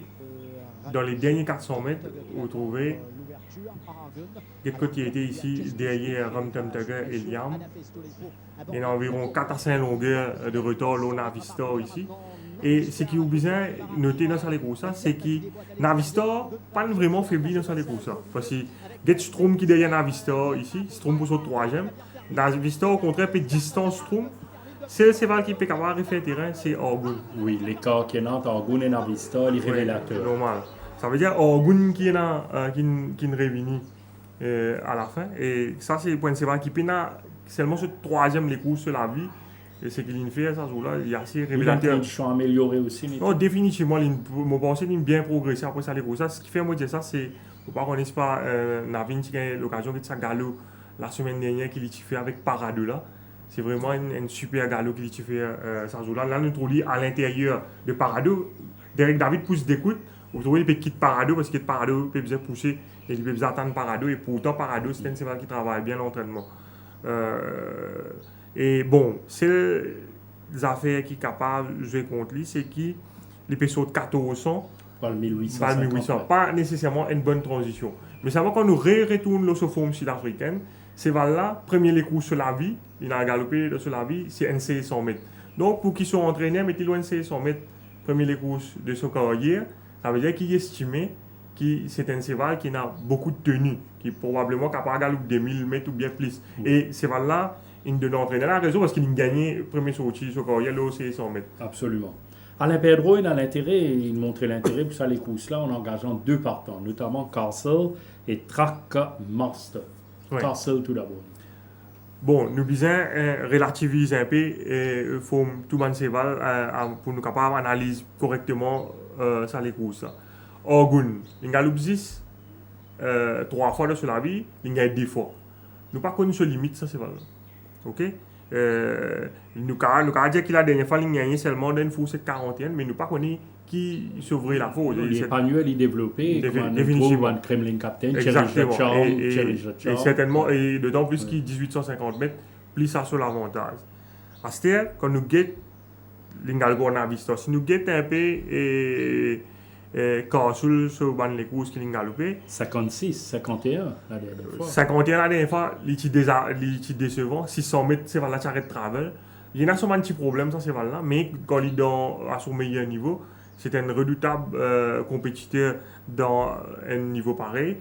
dans les derniers 400 mètres, vous trouvez quelqu'un qui était ici derrière Ramtamtaga et Liam. Il y a environ 4 à 5 longueurs de retard au Navistar ici. Et ce qui est bien noté dans cette course, c'est que Navistar pas vraiment faibli dans cette course. Parce que Get Strom qui est derrière Navistar ici, Strom pour son troisième. Navistar au contraire peut distance Strom. C'est le cheval qui peut capable de faire terrain, c'est Argun. Oui, l'écart qui est entre Argun et Navistar, les révélateurs. Normal. Ça veut dire Argun qui est là, qui est revenu à la fin. Et ça, c'est le point de cheval qui peut seulement ce troisième les courses sur la vie. Et ce qu'il fait, ça, là, il est assez révélateur. Ils sont améliorés aussi. Non, définitivement, mon pensée est bien progressé après ça, les courses. Ce qui fait moi dire ça, c'est, faut pas qu'on n'est pas Navin qui a l'occasion de faire galop la semaine dernière qu'il a fait avec Parado là. C'est vraiment une super galop qu'il a fait ça là. Là, nous trouvons à l'intérieur de Parado. Derek David pousse des coups. Vous trouvez qu'il peut quitter Parado parce que Parado peut bien pousser et il peut bien attendre Parado. Et pourtant, Parado, c'est un cheval qui travaille bien l'entraînement. Et bon, c'est les affaires qui sont capables de jouer contre lui, c'est qui les PSO de 1400, pas le 1800. Pas nécessairement une bonne transition. Mais ça va quand nous retournons l'ossoforme sud-africaine, c'est là, premier les coups sur la vie, il a galopé sur la vie, c'est NC 100 mètres. Donc pour qu'ils soient entraînés, mettez-le NC 100 mètres, premier les coups de son carrière, ça veut dire qu'il estimait que c'est un cheval qui a beaucoup de tenue, qui est probablement capable de galoper des 1000 mètres ou bien plus. Et ce cheval-là, il de l'entraîner la raison parce qu'il a gagné le premier sortie sur carrière, là aussi 100 mètres. Absolument. Alain Pedro, il a l'intérêt, il montrait l'intérêt pour ça les courses-là en engageant 2 partants, notamment Castle et Track Master. Ouais. Castle tout d'abord. Bon, nous disons relativiser un peu et faut tout le monde cheval pour nous capables d'analyser correctement ça les courses. Argun, il a galope 10 3 fois sur la vie, il a 2 fois. Nous pas connu ce limite ça c'est vrai. OK? Nous avons dit que la dernière fois, il y a gagné seulement d'une fourche 41, mais nous ne connaissons pas qui s'ouvrait la fourche. L'épagnol est développé, définitivement. Un Kremlin Captain, exactement. Et certainement, et d'autant plus qu'il 1850 mètres, plus ça sur l'avantage. À ce stade, quand nous guettons l'Ingalgo Navistar, si nous guettons un peu Castle sur les courses qu'il a galopé. 56, 51 la dernière fois. 51 la dernière fois, il est décevant. 600 mètres, c'est là qui arrête de travail. Il y a un petit problème, ça c'est là, mais quand il est à son meilleur niveau, c'est un redoutable compétiteur dans un niveau pareil.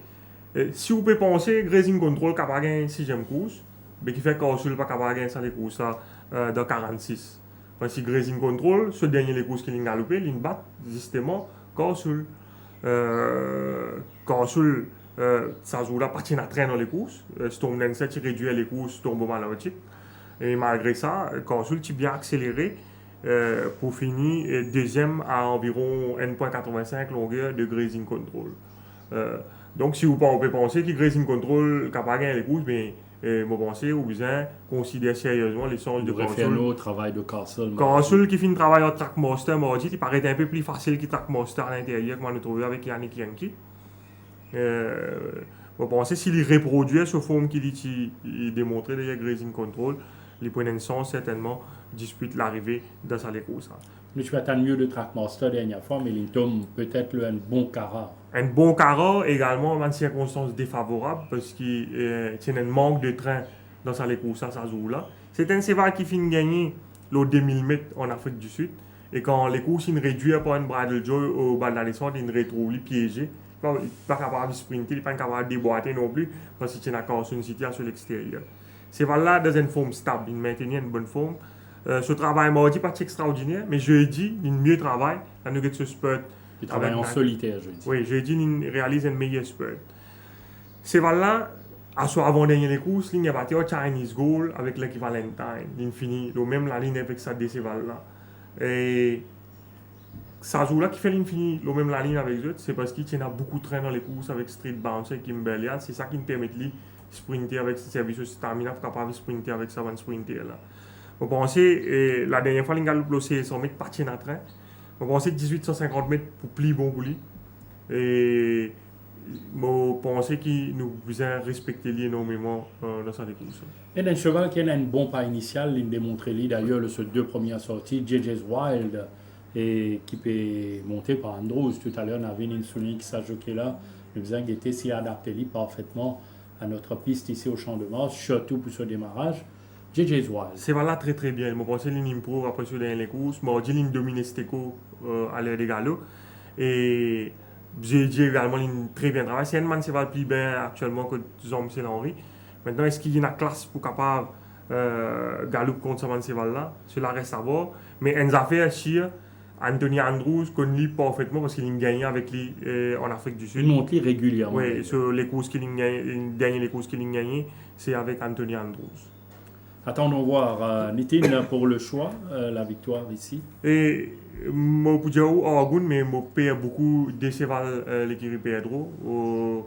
Si vous pouvez penser, Grazing Control qui a pas gagné 6e course, mais qui fait Castle pas capable de gagner ça les courses dans 46. Parce que Grazing Control, ce dernier les courses qu'il a galopé, il bat justement Castle. Castle, ça joue là, partie à train dans les courses. Storm Nancy qui réduit les courses, tombe mal à et malgré ça, Castle qui bien accéléré pour finir deuxième à environ 1,85 longueur de Grazing Control. Donc si vous pouvez penser que Grazing Control n'a pas gagné les courses, mais moi pensez ou bien considérer sérieusement l'essence de Castle. Faire un travail de Castle. Castle qui fait un travail en Trackmaster mardi, il paraît un peu plus facile que Trackmaster à l'intérieur, comme on a trouvé avec Yannick Yankee. Moi pensez s'il reproduit ce forme qu'il a démontré derrière Grazing Control, les points de sens certainement disputent l'arrivée dans sa course. Mais je vais attendre mieux de Trackmaster la dernière fois, mais il tombe peut-être un bon carré. Un bon carré également dans des circonstances défavorables parce qu'il y a un manque de train dans sa course à sa joue-là. C'est un cheval qui finit de gagner le 2000 mètres en Afrique du Sud. Et quand les courses sont réduites par une Bridle Joy au bas de la descente, il retrouve piégé. Il n'est pas capable de sprinter, il n'est pas capable de déboîter non plus parce qu'il y a une situation sur l'extérieur. C'est là dans une forme stable, il maintient une bonne forme. Ce travail mardi pas extraordinaire, mais jeudi, il mieux travail. La nous ce spurt. Il travaille en solitaire jeudi. Oui, jeudi, il réalise un meilleur spurt. C'est là, à son avant-dernier les courses, il a battu au Chinese Goal avec l'équivalent time. Il finit le même la ligne avec ça de ces là. Et ça joue là qui fait l'infini, le même la ligne avec eux, c'est parce qu'il y a beaucoup de train dans les courses avec Street Bouncer et Kimberley. C'est ça qui me permet de sprinter avec ce service de stamina, capable de sprinter avec ça, van sprinter là. Vous pensez, la dernière fois, il a loupé 100 mètres parti en train. Vous pensez 1850 mètres pour plus bon pour lui. Et je pense qu'il nous besoin respecter énormément dans sa course. Et un cheval qui a un bon pas initial, il démontre d'ailleurs les deux premières sorties, JJ's Wild, et qui peut monter par Andrews. Tout à l'heure, on avait une souligne qui s'est jockey là. Nous besoin d'être s'y adapter parfaitement à notre piste ici au Champ de Mars, surtout pour ce démarrage. JJ's Wild. C'est voilà très très bien. Je pense que l'in impro après sur les courses. Moi, j'ai l'in dominé Steco à l'heure des galops. Et j'ai dit également l'in très bien travaillé. C'est un man qui va plus bien actuellement que Jean-Michel Henry. Maintenant, est-ce qu'il y a une classe pour capable galop contre ce man là? Cela reste à voir. Mais en affaire, Anthony Andrews connaît parfaitement parce qu'il a gagné avec lui en Afrique du Sud. Il monte régulièrement. Oui, sur les courses qu'il a gagné, les courses qu'il a gagné, c'est avec Anthony Andrews. Attendons voir Nitin pour le choix, la victoire ici. Et moi, pour dire Argoun, mais je perds beaucoup de cheval l'équipe Pedro au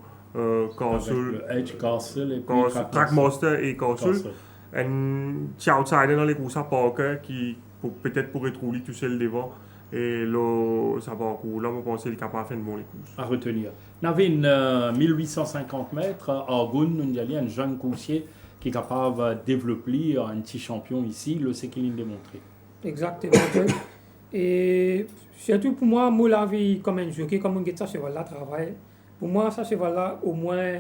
Castle. Edge Castle et puis Trackmaster et Castle. Un outsider dans les courses à Parker qui peut-être pourrait trouver tout seul devant. Et là, ça va coup. Là, je pense qu'il est capable de faire une bonne course. À retenir. On avait une 1850 mètres. Argoun, nous avons un jeune coursier qui est capable de développer un petit champion ici. C'est qu'il a démontré. Exactement. Et surtout pour moi, la vie comme un jockey, comme un guetta cheval-là travaille. Pour moi, ça cheval-là, au moins,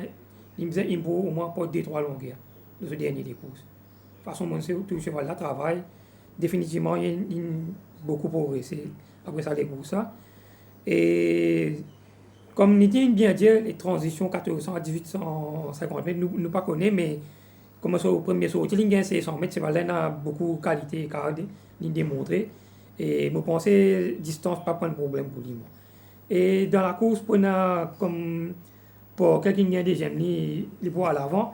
il me faisait au moins pas 2-3 longueurs de ce dernier des courses. De toute façon, tout cheval-là travaille. Définitivement, il y a beaucoup progressé après ça, les courses. Et comme Nitin bien dit, les transitions 1400 à 1850 mètres, nous ne pas connaissons, mais comme au premier saut, il y a 600 mètres, cheval-là a beaucoup de qualité, car il démontré. Et je pense que la distance pas un problème pour lui. Et dans la course, pour quelqu'un qui a des gemmes, il voit à l'avant.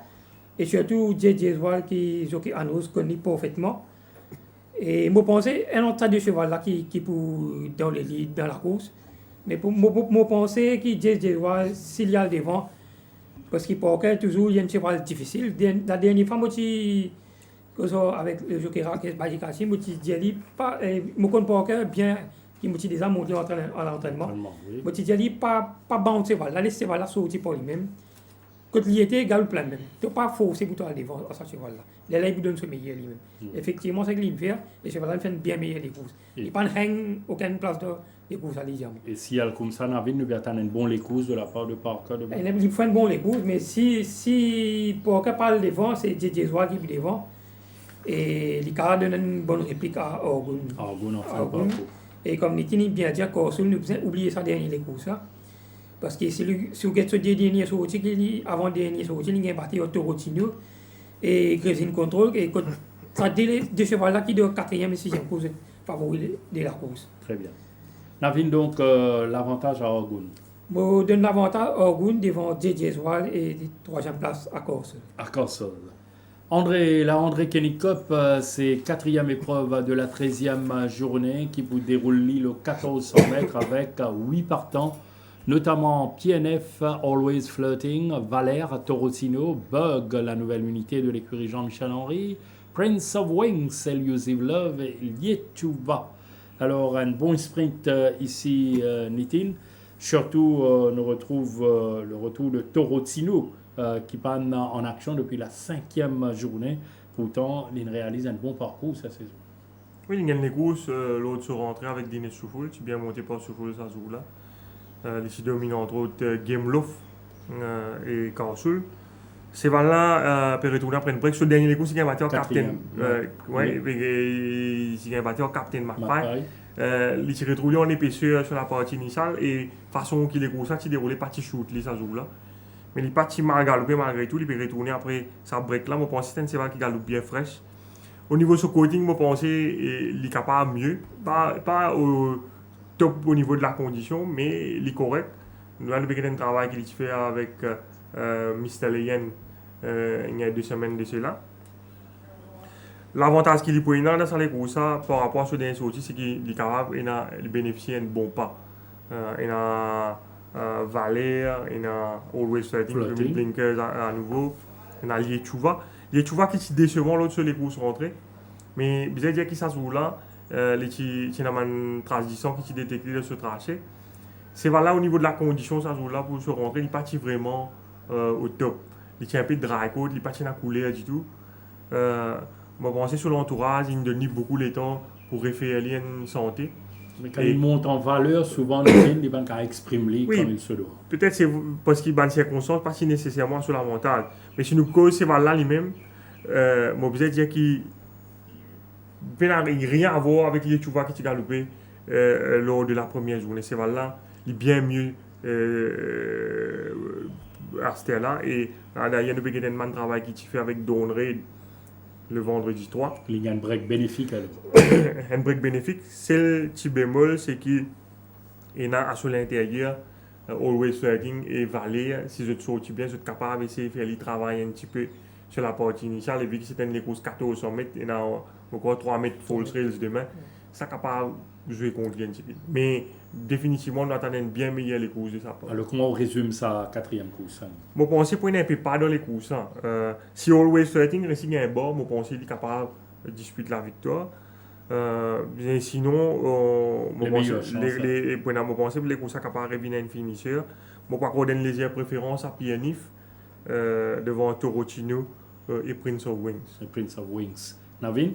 Et surtout, JJ Wall qui joue à nous connaît parfaitement. Et je pense un autre de cheval là qui pour dans les leads dans la course. Mais pour moi, penser que JJ Wall, s'il y a le devant, parce qu'il peut toujours il y a un cheval difficile. La dernière fois, avec le jockey Rakesh Badikassi, je dis pas, je connais bien qui m'a déjà monté en l'entraînement. Je dis pas bon cheval, là les cheval là sorti pour lui-même. Quand il était galop plein même, tu pas forcé pour toi aller devant à ce cheval là. Les là il donne ce meilleur lui-même. Effectivement, c'est ce qu'il fait, et cheval là fait bien meilleur les courses. Il pas hang aucune place de courses à légèrement. Et si elle comme ça, nous attendons une bonne les courses de la part de Parker. Il fait une bonne les courses, mais si Parker parle devant, c'est JJ Zwa qui est devant. Et les cas donnent une bonne réplique à Argoun. Argoun. Et comme Nitin bien dit, Corsul nous a oublié ça dernier les courses. Parce que si vous avez ce dernier sorti, avant le dernier sorti, il y a battu au Torotino et Grésin Control. Et ça délai de cheval là qui est 4e et 6e course favori de la course. Très bien. Nous avons donc l'avantage à Argoun. Je donne l'avantage à Argoun devant JJ Wall et 3e place à Corsul. À Corsul. La André Kenny Cup, c'est 4e épreuve de la 13e journée qui vous déroule le 1400 mètres avec 8 partants, notamment PNF, Always Flirting, Valère, Torosino, Bug, la nouvelle unité de l'écurie Jean-Michel Henry, Prince of Wings, Elusive Love et Lietuva. Alors, un bon sprint ici, Nitin. Surtout, on retrouve le retour de Torosino. Qui panne en action depuis la 5e journée. Pourtant, il réalise un bon parcours cette saison. Oui, il gagne les courses. L'autre se rentrait avec Dines Soufoul, qui est bien monté par Soufoul ça joue là. Les domine entre autres Game Love et Carsoul. Ces là peut retourner après une break. Sur le dernier courses, il gagne battu en capitaine. Il gagne battu en capitaine Marpaille. Il s'est retrouvé en épaisseur sur la partie initiale et façon qu'il est course, il déroulé partie shoot, ça joue là. Mais il n'est pas si mal galopé malgré tout, il peut retourner après sa break là. Je pense que c'est un cheval qui galope bien fraîche. Au niveau de ce coating, je pense qu'il est capable mieux. Pas au top au niveau de la condition, mais il est correct. Nous avons un travail qu'il fait avec Mr. Leyen il y a 2 semaines de cela. L'avantage qu'il peut avoir dans cette course par rapport à ce dernier sorti, c'est qu'il est capable de bénéficier d'un bon pas. Il a Valère, il a Always Flirting, Blinkers à nouveau, il a Lietuva. Lietuva qui est décevant l'autre sur les courses rentrées. Mais vous avez dit qu'il s'en joue là, il y a une transition qui est détectée de ce tracé. C'est là au niveau de la condition, ça joue là pour se rentrer, il partit vraiment au top. Il tient un peu de dry coat, il partit à couler du tout. Moi, penser sur l'entourage, il donne beaucoup de temps pour refaire une santé. Mais quand il monte en valeur, souvent les banques expriment Oui. comme il se doit. Peut-être c'est parce qu'il y a une circonstance, pas si nécessairement sur l'avantage. Mais si nous cause c'est là lui-même, moi je dire qu'il n'a rien à voir avec les chevaux qui tu galopé lors de la première journée. C'est là, il est bien mieux à ce là. Et d'ailleurs, nous avons un travail qui tu fait avec Don Reid le vendredi 3. Il y a un break bénéfique alors. Un break bénéfique, c'est le petit bémol, c'est qu'il y a à sur l'intérieur, always flirting et valer. Si je te sortis bien, je suis capable d'essayer de faire le travail un petit peu sur la partie initiale. Et vu que c'était une course 1400 mètres, il y a encore 3 mètres full trails demain, ça capable de jouer contre un petit peu. Mais définitivement, on attend une bien meilleure les courses de sa part. Alors comment on résume ça, quatrième course? Je pense qu'il n'y a pas dans les courses. Si always flirting reste un bord, je pense qu'il est capable de disputer la victoire. Sinon, je pense que les courses sont capables de revenir à une finisseur. Je crois qu'on donne une légère préférence à Pianif devant Torotino et Prince of Wings. Le Prince of Wings. Navin?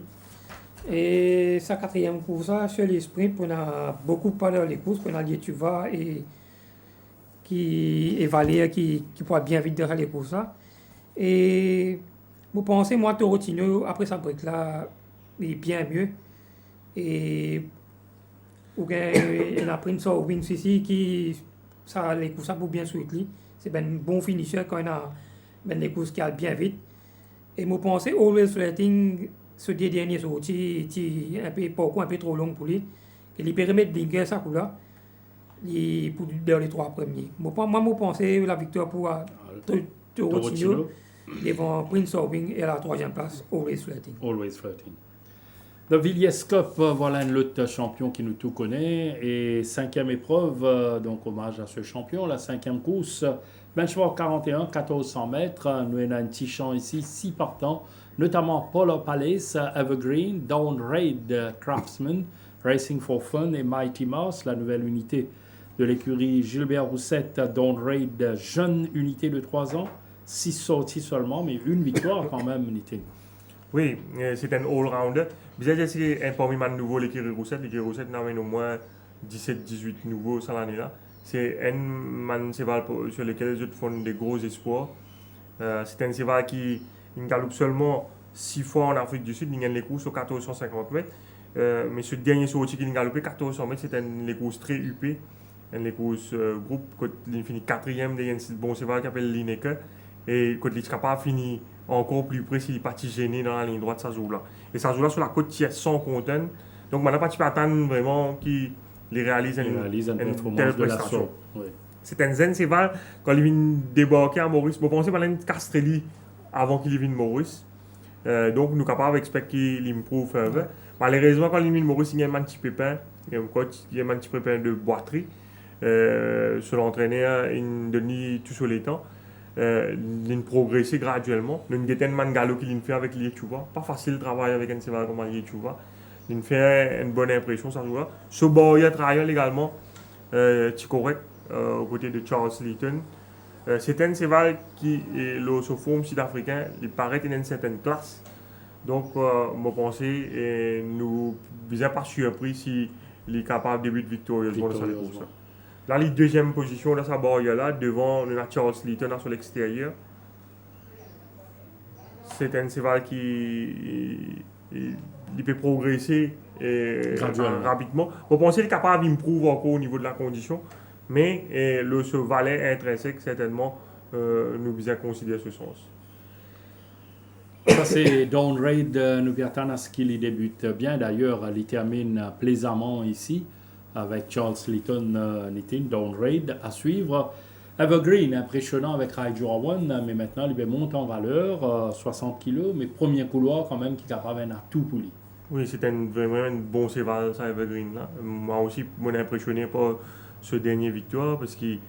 Et sa quatrième course, sur les sprints, on a beaucoup parlé les courses, on a dit tu vas et qui est Valère qui pourra bien vite derrière les courses. Et vous pensez, moi, Torotino, après sa break là, il est bien mieux. Et il a Prince of Wings ici qui ça les courses pour bien suivre lui. C'est un bon finisher quand il a des courses qui allent bien vite. Et moi pensez Always Flirting ce dernier sorti un peu trop long pour lui. Et il périmètre de ça pour là. Pour dans les 3 premiers. Moi pensez la victoire pour Torotino devant Prince of Wings et à la 3e place Always Flirting. Always Flirting. Le Villiers Cup, voilà un autre champion qui nous tout connaît. Et 5e épreuve, donc hommage à ce champion, la 5e course. Benchmark 41, 1400 mètres. Nous avons un petit champ ici, 6 partants, notamment Polo Palace, Evergreen, Dawn Raid, Craftsman, Racing for Fun et Mighty Mouse, la nouvelle unité de l'écurie Gilbert Roussette, Dawn Raid, jeune unité de 3 ans. 6 sorties seulement, mais une victoire quand même, unité. Oui, c'est un all-rounder. Bizarre, c'est un parmi les nouveaux, l'écurie Roussette. L'écurie Roussette n'a au moins 17-18 nouveaux cette année-là. C'est un man cheval sur lequel les autres font des gros espoirs. C'est un cheval qui galope seulement 6 fois en Afrique du Sud. Il gagne les courses aux 1450 mètres. Mais ce dernier sorti qu'il a galopé, 1400 mètres, c'est les courses très huppées. Les courses groupe, quand il finit 4e, il y a un bon cheval qui s'appelle Lineker. Et quand il est capable de finir encore plus près, il est parti gêné dans la ligne droite, ça joue là. Et ça joue là sur la côte tiers sans content. Donc maintenant, tu peux attendre vraiment qu'il réalise une telle prestation. Oui. C'est un zen cheval, quand il vient débarquer à Maurice, je pense qu'il va Castrelli avant qu'il vienne Maurice. Donc nous sommes capables d'expecter qu'il improve. Malheureusement, quand il vient Maurice, il y a un petit pépin. Il y a un petit pépin de boiterie. Sur l'entraîneur, il donne tout sur les temps. Il progresse graduellement. Il y a un galop qu'il fait avec Lietchouva. Pas facile de travailler avec un cheval comme Lietchouva. Il fait une bonne impression, ça joue là. Ce Boya Trial également, c'est correct, aux côtés de Charles Leeton. C'est un cheval qui est l'ossoforme sud-africain, il paraît dans une certaine classe. Donc, je pense et nous ne sommes pas surpris s'il est capable de débuter victorieusement dans cette course. Là, la deuxième position de sa Boya là, devant Charles Leeton sur l'extérieur. C'est un cheval qui il peut progresser rapidement. Je pense qu'il est capable d'improver encore au niveau de la condition, mais ce valet intrinsèque, certainement, nous devons considérer ce sens. Ça, c'est Dawn Raid, nous attendons à ce qu'il débute bien. D'ailleurs, il termine plaisamment ici avec Charles Leeton, Dawn Raid à suivre. Evergreen, impressionnant avec Raijorawan, mais maintenant il monte en valeur, 60 kg, mais premier couloir quand même qui est capable d'un atout pour lui. Oui, c'est vraiment un bon cheval, ça, Evergreen. Là. Moi aussi, je suis impressionné par ce dernier victoire parce qu'il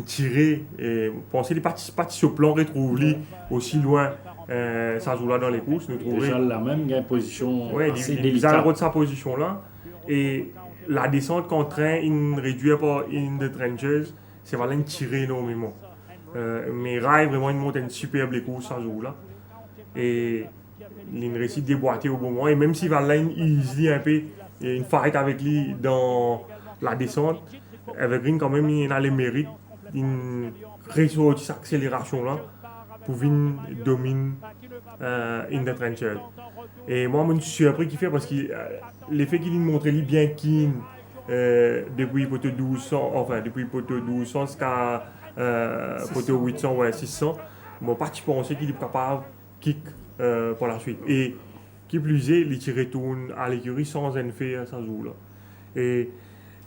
tirait. Je pense qu'il est parti sur le plan retrouvé aussi loin. Ça joue là dans les courses. Déjà la même position assez délicate. Il a le droit de sa position là. Et la descente qu'on train, il réduit par in the trenches, c'est vraiment tirer énormément. Mais Rai, vraiment, il monte une superbe course sans jour là. Et il réussit de déboîter au bon moment. Et même si Valin, il se lit un peu, une fight avec lui dans la descente, Evergreen, quand même, il a les mérites. Il réussit cette accélération là pour venir dominer in the trenches. Et moi, je suis surpris qu'il fait parce que l'effet qu'il montre lui bien keen depuis poteau 1200, enfin depuis poteau 1200 jusqu'à poteau 800 ou 600. Bon, pas tu penser qu'il est capable de kick pour la suite. Et qui plus est, il retourne à l'écurie sans un fait sans jour là. Et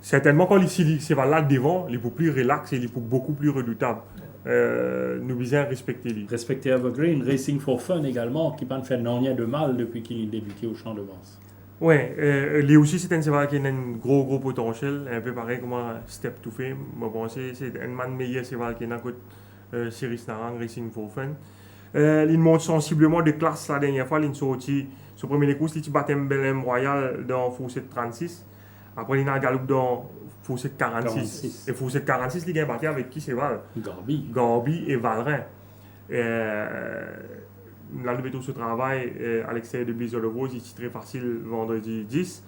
certainement quand il c'est là devant, il est plus relax et il est beaucoup plus redoutable. Nous devons respecter lui. Respecter Evergreen, Racing for Fun également, qui n'a pas fait rien de mal depuis qu'il est débuté au champ de Vence. Oui, lui aussi c'est un cheval qui a un gros potentiel, un peu pareil comme Step to Fame. Je pense que c'est un man meilleur cheval qui est dans le Series Narang Racing for Fun. Il monte sensiblement de classe la dernière fois, il est sorti sur le premier course, il battait un Belém Royal dans Fourset 36. Après il a galop dans Fourset 46. Et Fourset 46, il a battu avec qui cheval? Garbi et Valrin. Là, nous mettons ce travail à l'extérieur de Bizolevos, c'est très facile vendredi 10.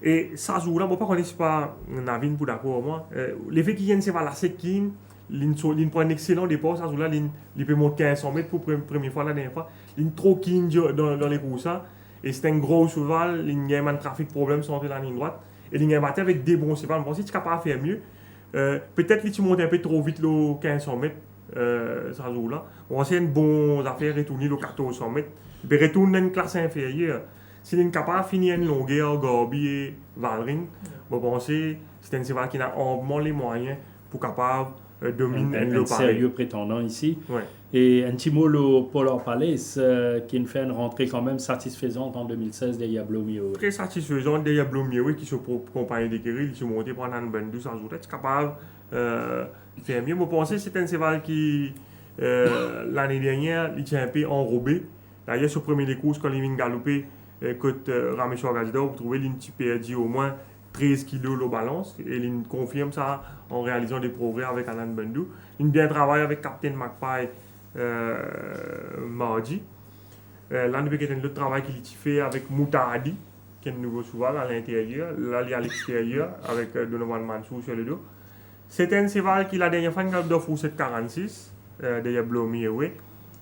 Et ça joue là, je ne sais pas qu'on n'est pas Navin pour d'accord moi. L'effet qui vient, c'est la sequine, il prend un excellent départ, ça joue là, il peut monter 1500 mètres pour la première fois la dernière fois. Il trop keen dans les courses, et c'est un gros cheval, il y a un trafic problème sur la ligne droite, et il y a un battu avec des bons chevals. Je pense que tu es capable de faire mieux. Peut-être que tu montes un peu trop vite les 1500 mètres. Ça joue là. On sait une bonne affaire retourner le 1400 mètres. Il retourne dans une classe inférieure. S'il est capable de finir une longueur, Garbi et Valrin, je pense que c'est un cheval qui a amplement les moyens pour capable de dominer un sérieux prétendant ici. Ouais. Et un petit mot le Polar Palace qui fait une rentrée quand même satisfaisante en 2016 des Yablomio. Très satisfaisant des Yablomio qui se compagnie des Kirill, qui se montent pour un Bendu, ça joue. Tu es capable de faire mieux. Je pense que c'est un cheval qui, l'année dernière, il tient un peu enrobé. D'ailleurs, sur le premier courses, quand il vient galoper, côté Rameshwar Gazda, vous trouvez qu'il a perdu au moins 13 kg au balance. Et il confirme ça en réalisant des progrès avec Alan Bendu. Il a bien travaillé avec Captain Magpie mardi. Là, il y a un autre travail qu'il a fait avec Moutahadi, qui est un nouveau cheval à l'intérieur. Là, il est à l'extérieur avec Donovan Mansour sur le dos. C'est un cheval qui, la dernière fois, il a fait 746 de Yablomi.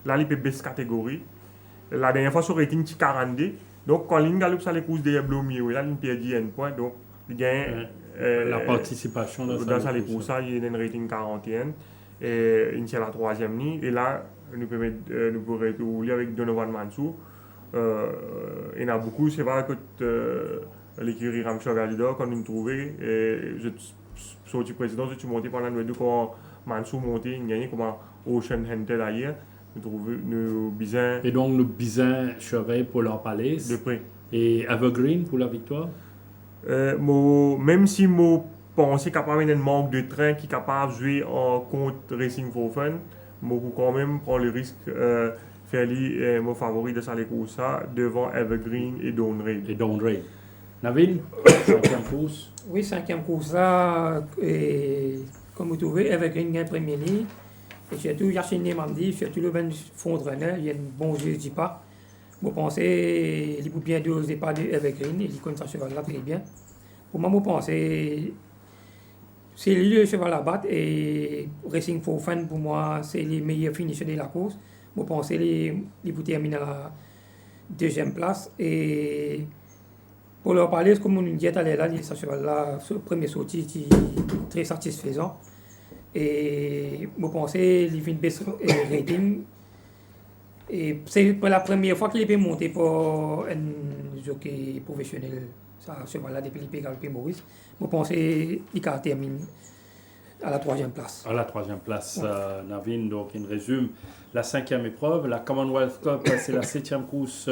Là, il peut baisser catégorie. La dernière fois, son rating est 42. Donc, quand il galope sur les courses de Yablomi, là, il perd 1 point. Donc, il gagne la participation dans les courses. Il a un rating 41. Et il est à la 3e ligne. Et là, nous pourrons rouler avec Donovan Mansour. Il y a beaucoup de chevaux que l'écurie Rameshwar Gazda, quand nous trouvons. Sur le président, je suis monté pendant nous quand Mansour monté, il gagnait comme Ocean Hunter d'ailleurs. Nous bisons. Et donc, nous bisons chevet pour leur palais. De près. Et Evergreen pour la victoire? Même si je pensais capable d'un manque de train qui est capable de jouer en contre Racing for Fun, je peux quand même prendre le risque de faire mon favori de les courses devant Evergreen et Downray. Navin, 5e course. Oui, 5e course là, et comme vous trouvez, Evergreen gagne premier ligne. Et surtout, Yachin Nemandi, surtout le ben Fondreneur, il y a un bon jeu, je dis pas. Vous pensez, il peut bien doser pas de Evergreen, il connaît ce cheval là très bien. Pour moi, je pense c'est lui le cheval à battre et Racing for Fun, pour moi, c'est les meilleurs finishers de la course. Je pense qu'il peut terminer à la 2e place. Et pour leur parler, comme on dit tout à l'heure, ce cheval-là, ce premier sorti, est très satisfaisant. Et je pense qu'il fait une baisse rating. Et c'est pour la première fois qu'il peut monter pour un jockey professionnel. Ça, cheval-là, depuis qu'il peut galoper Maurice. Je pense qu'il termine à la 3e place. À la 3e place, Navin. Donc, il résume la 5e épreuve. La Commonwealth Cup, c'est la 7e course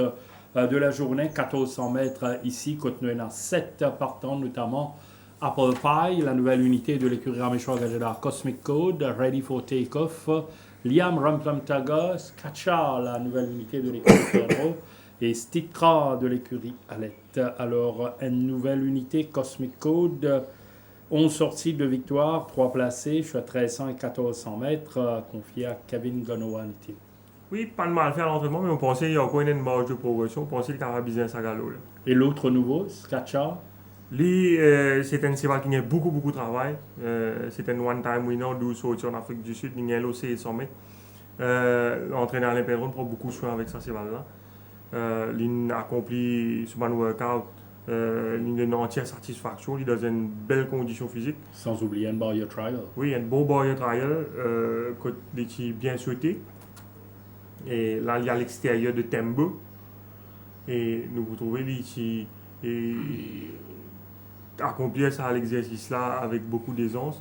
de la journée. 1400 mètres ici. Côte-Nuena, 7 partants, notamment Apple Pie, la nouvelle unité de l'écurie Rameshwar Gazda, Cosmic Code, Ready for Takeoff, Liam Ramplumtaga, Skacha, la nouvelle unité de l'écurie Pedro, et Stikra de l'écurie Alette. Alors, une nouvelle unité, Cosmic Code, 11 sorties de victoire, 3 placés, je suis à 1300 et 1400 mètres, confié à Kevin Gonowan. Oui, pas de mal fait à l'entraînement, mais on pensait qu'il y a encore une marge de progression. On pensait qu'il y avait business à galop. Là. Et l'autre nouveau, Skacha. Lui, c'est un cheval qui a beaucoup, beaucoup de travail. C'est un one-time winner, 12 sorties en Afrique du Sud, il a LOC 100 mètres. L'entraîneur Alain Pedron prend beaucoup de soin avec ce cheval-là. Il a accompli ce workout, il a une entière satisfaction, il est dans une belle condition physique. Sans oublier un barrier trial. Oui, un beau barrier trial, qui est bien souhaité. Et là, il y a l'extérieur de Tembo. Et nous vous trouvez ici et accomplir ça l'exercice-là avec beaucoup d'aisance.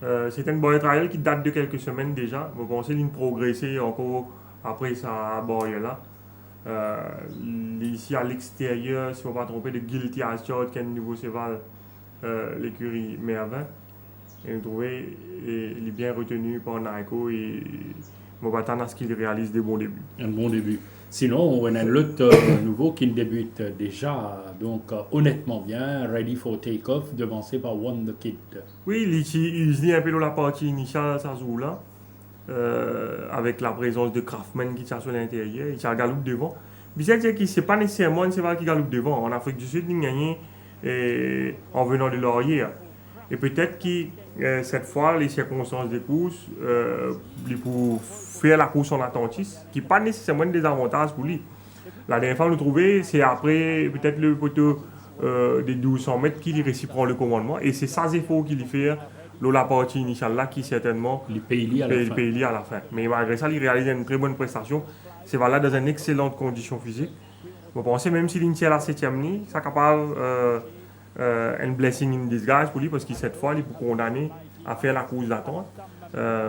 C'est une barrière trial qui date de quelques semaines déjà. Vous pensez qu'il a progressé encore après sa barrière-là. Ici à l'extérieur, si on ne va pas tromper, de Guilty Assured, qui est un nouveau cheval, l'écurie Mervin. Et vous trouvez, il est bien retenu par Naiko et on va attendre à ce qu'il réalise des bons débuts. Un bon début. Sinon, on a un lot nouveau qui débute déjà, donc honnêtement bien, ready for take-off, devancé par Wonder Kid. Oui, il dit un peu dans la partie initiale, ça joue là, avec la présence de Craftman qui tient sur l'intérieur, il galope devant. Mais c'est que ce n'est pas nécessairement un cheval qui galope devant. En Afrique du Sud, il a gagné en venant de Laurier. Et peut-être que cette fois, les circonstances des courses, pour faire la course en attentiste, qui n'est pas nécessairement un désavantage pour lui. La dernière fois, nous trouvons, c'est après peut-être le poteau des 1200 mètres qu'il prend le commandement. Et c'est ça efforts qu'il fait dans la partie initiale là, qui certainement il paye à la fin. Mais malgré ça, il réalise une très bonne prestation. C'est là dans une excellente condition physique. Vous pensez même s'il tient à la 7e ligne, ça capable un blessing in disguise pour lui parce que cette fois, il est condamné à faire la course d'attente.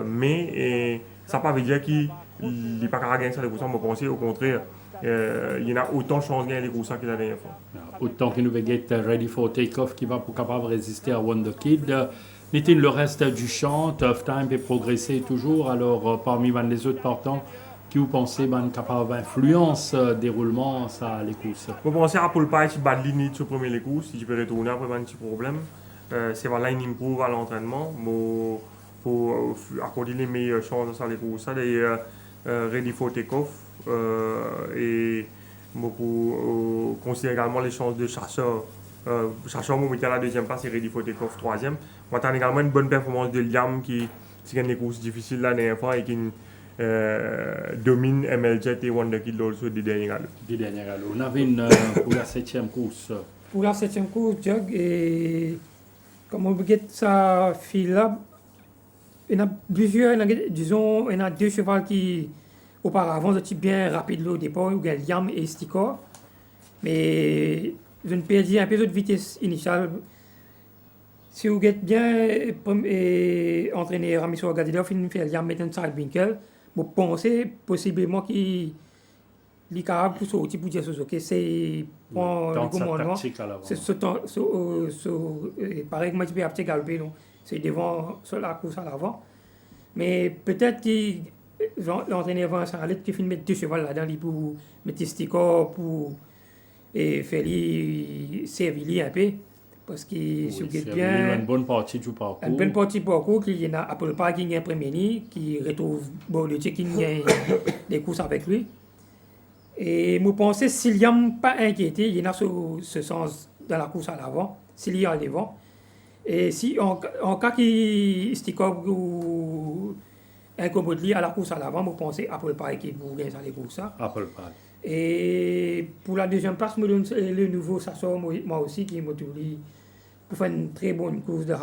Mais ça ne veut pas dire qu'il n'est pas capable de gagner ça les courses. Vous pensez au contraire, il y en a autant de chances de gagner les courses que la dernière fois. Autant qu'il nous va get ready for take-off qui va pour capable résister à Wonder Kid. N'était le reste du champ, Tough Time peut progresser toujours. Alors parmi les autres partants, qui vous pensez capable d'influence déroulement ça les courses? Vous pensez à Paul Pye qui bat limite sur premier les courses, si je peux retourner après un petit problème. C'est voilà une improve à l'entraînement pour accorder les meilleures chances à les courses. D'ailleurs, ready for take-off et pour considérer également les chances de chasseur. Chasseur, mon métier à la 2e place et ready for take-off 3e. On attend également une bonne performance de Liam qui gagne les courses difficiles la dernière fois et qui domine MLJ et Wonder Kid lors des derniers galops. On avait une pour la 7e course. Pour la 7e course, Jug, et comme on regarde sa fille là, il y a plusieurs, disons, il y a 2 chevaux qui auparavant étaient bien rapides au départ, il y a Liam et Stikor. Mais je ne perds un peu de vitesse initiale. Si vous êtes bien entraîné Rami sur Gadidov, il fait Liam mettre un side winkle. Vous pensez possiblement qu'il est capable de sortir pour dire que c'est pour le commandement. C'est pareil que moi je peux appeler galoper, c'est devant sur la course à l'avant. Mais peut-être que l'entraîneur Vincent Alette qui filme 2 chevaux là-dedans pour mettre Stikor pour faire servir un peu. Parce que si vous êtes bien. Une bonne partie du parcours. Une bonne partie du parcours, qu'il y en a Apple Park qui gagne premier ligne, qui retrouve le qui gagne des courses avec lui. Et je pense que s'il n'y a pas inquiété, il y en a ce sens dans la course à l'avant, s'il y a devant. Et si en cas qu'il Stikor ou incommode à la course à l'avant, je pense que Apple Park qui vous gagne les courses. Apple Park. Et pour la 2e place, je donne le nouveau Sassor, moi aussi, qui m'a dit pour faire une très bonne course de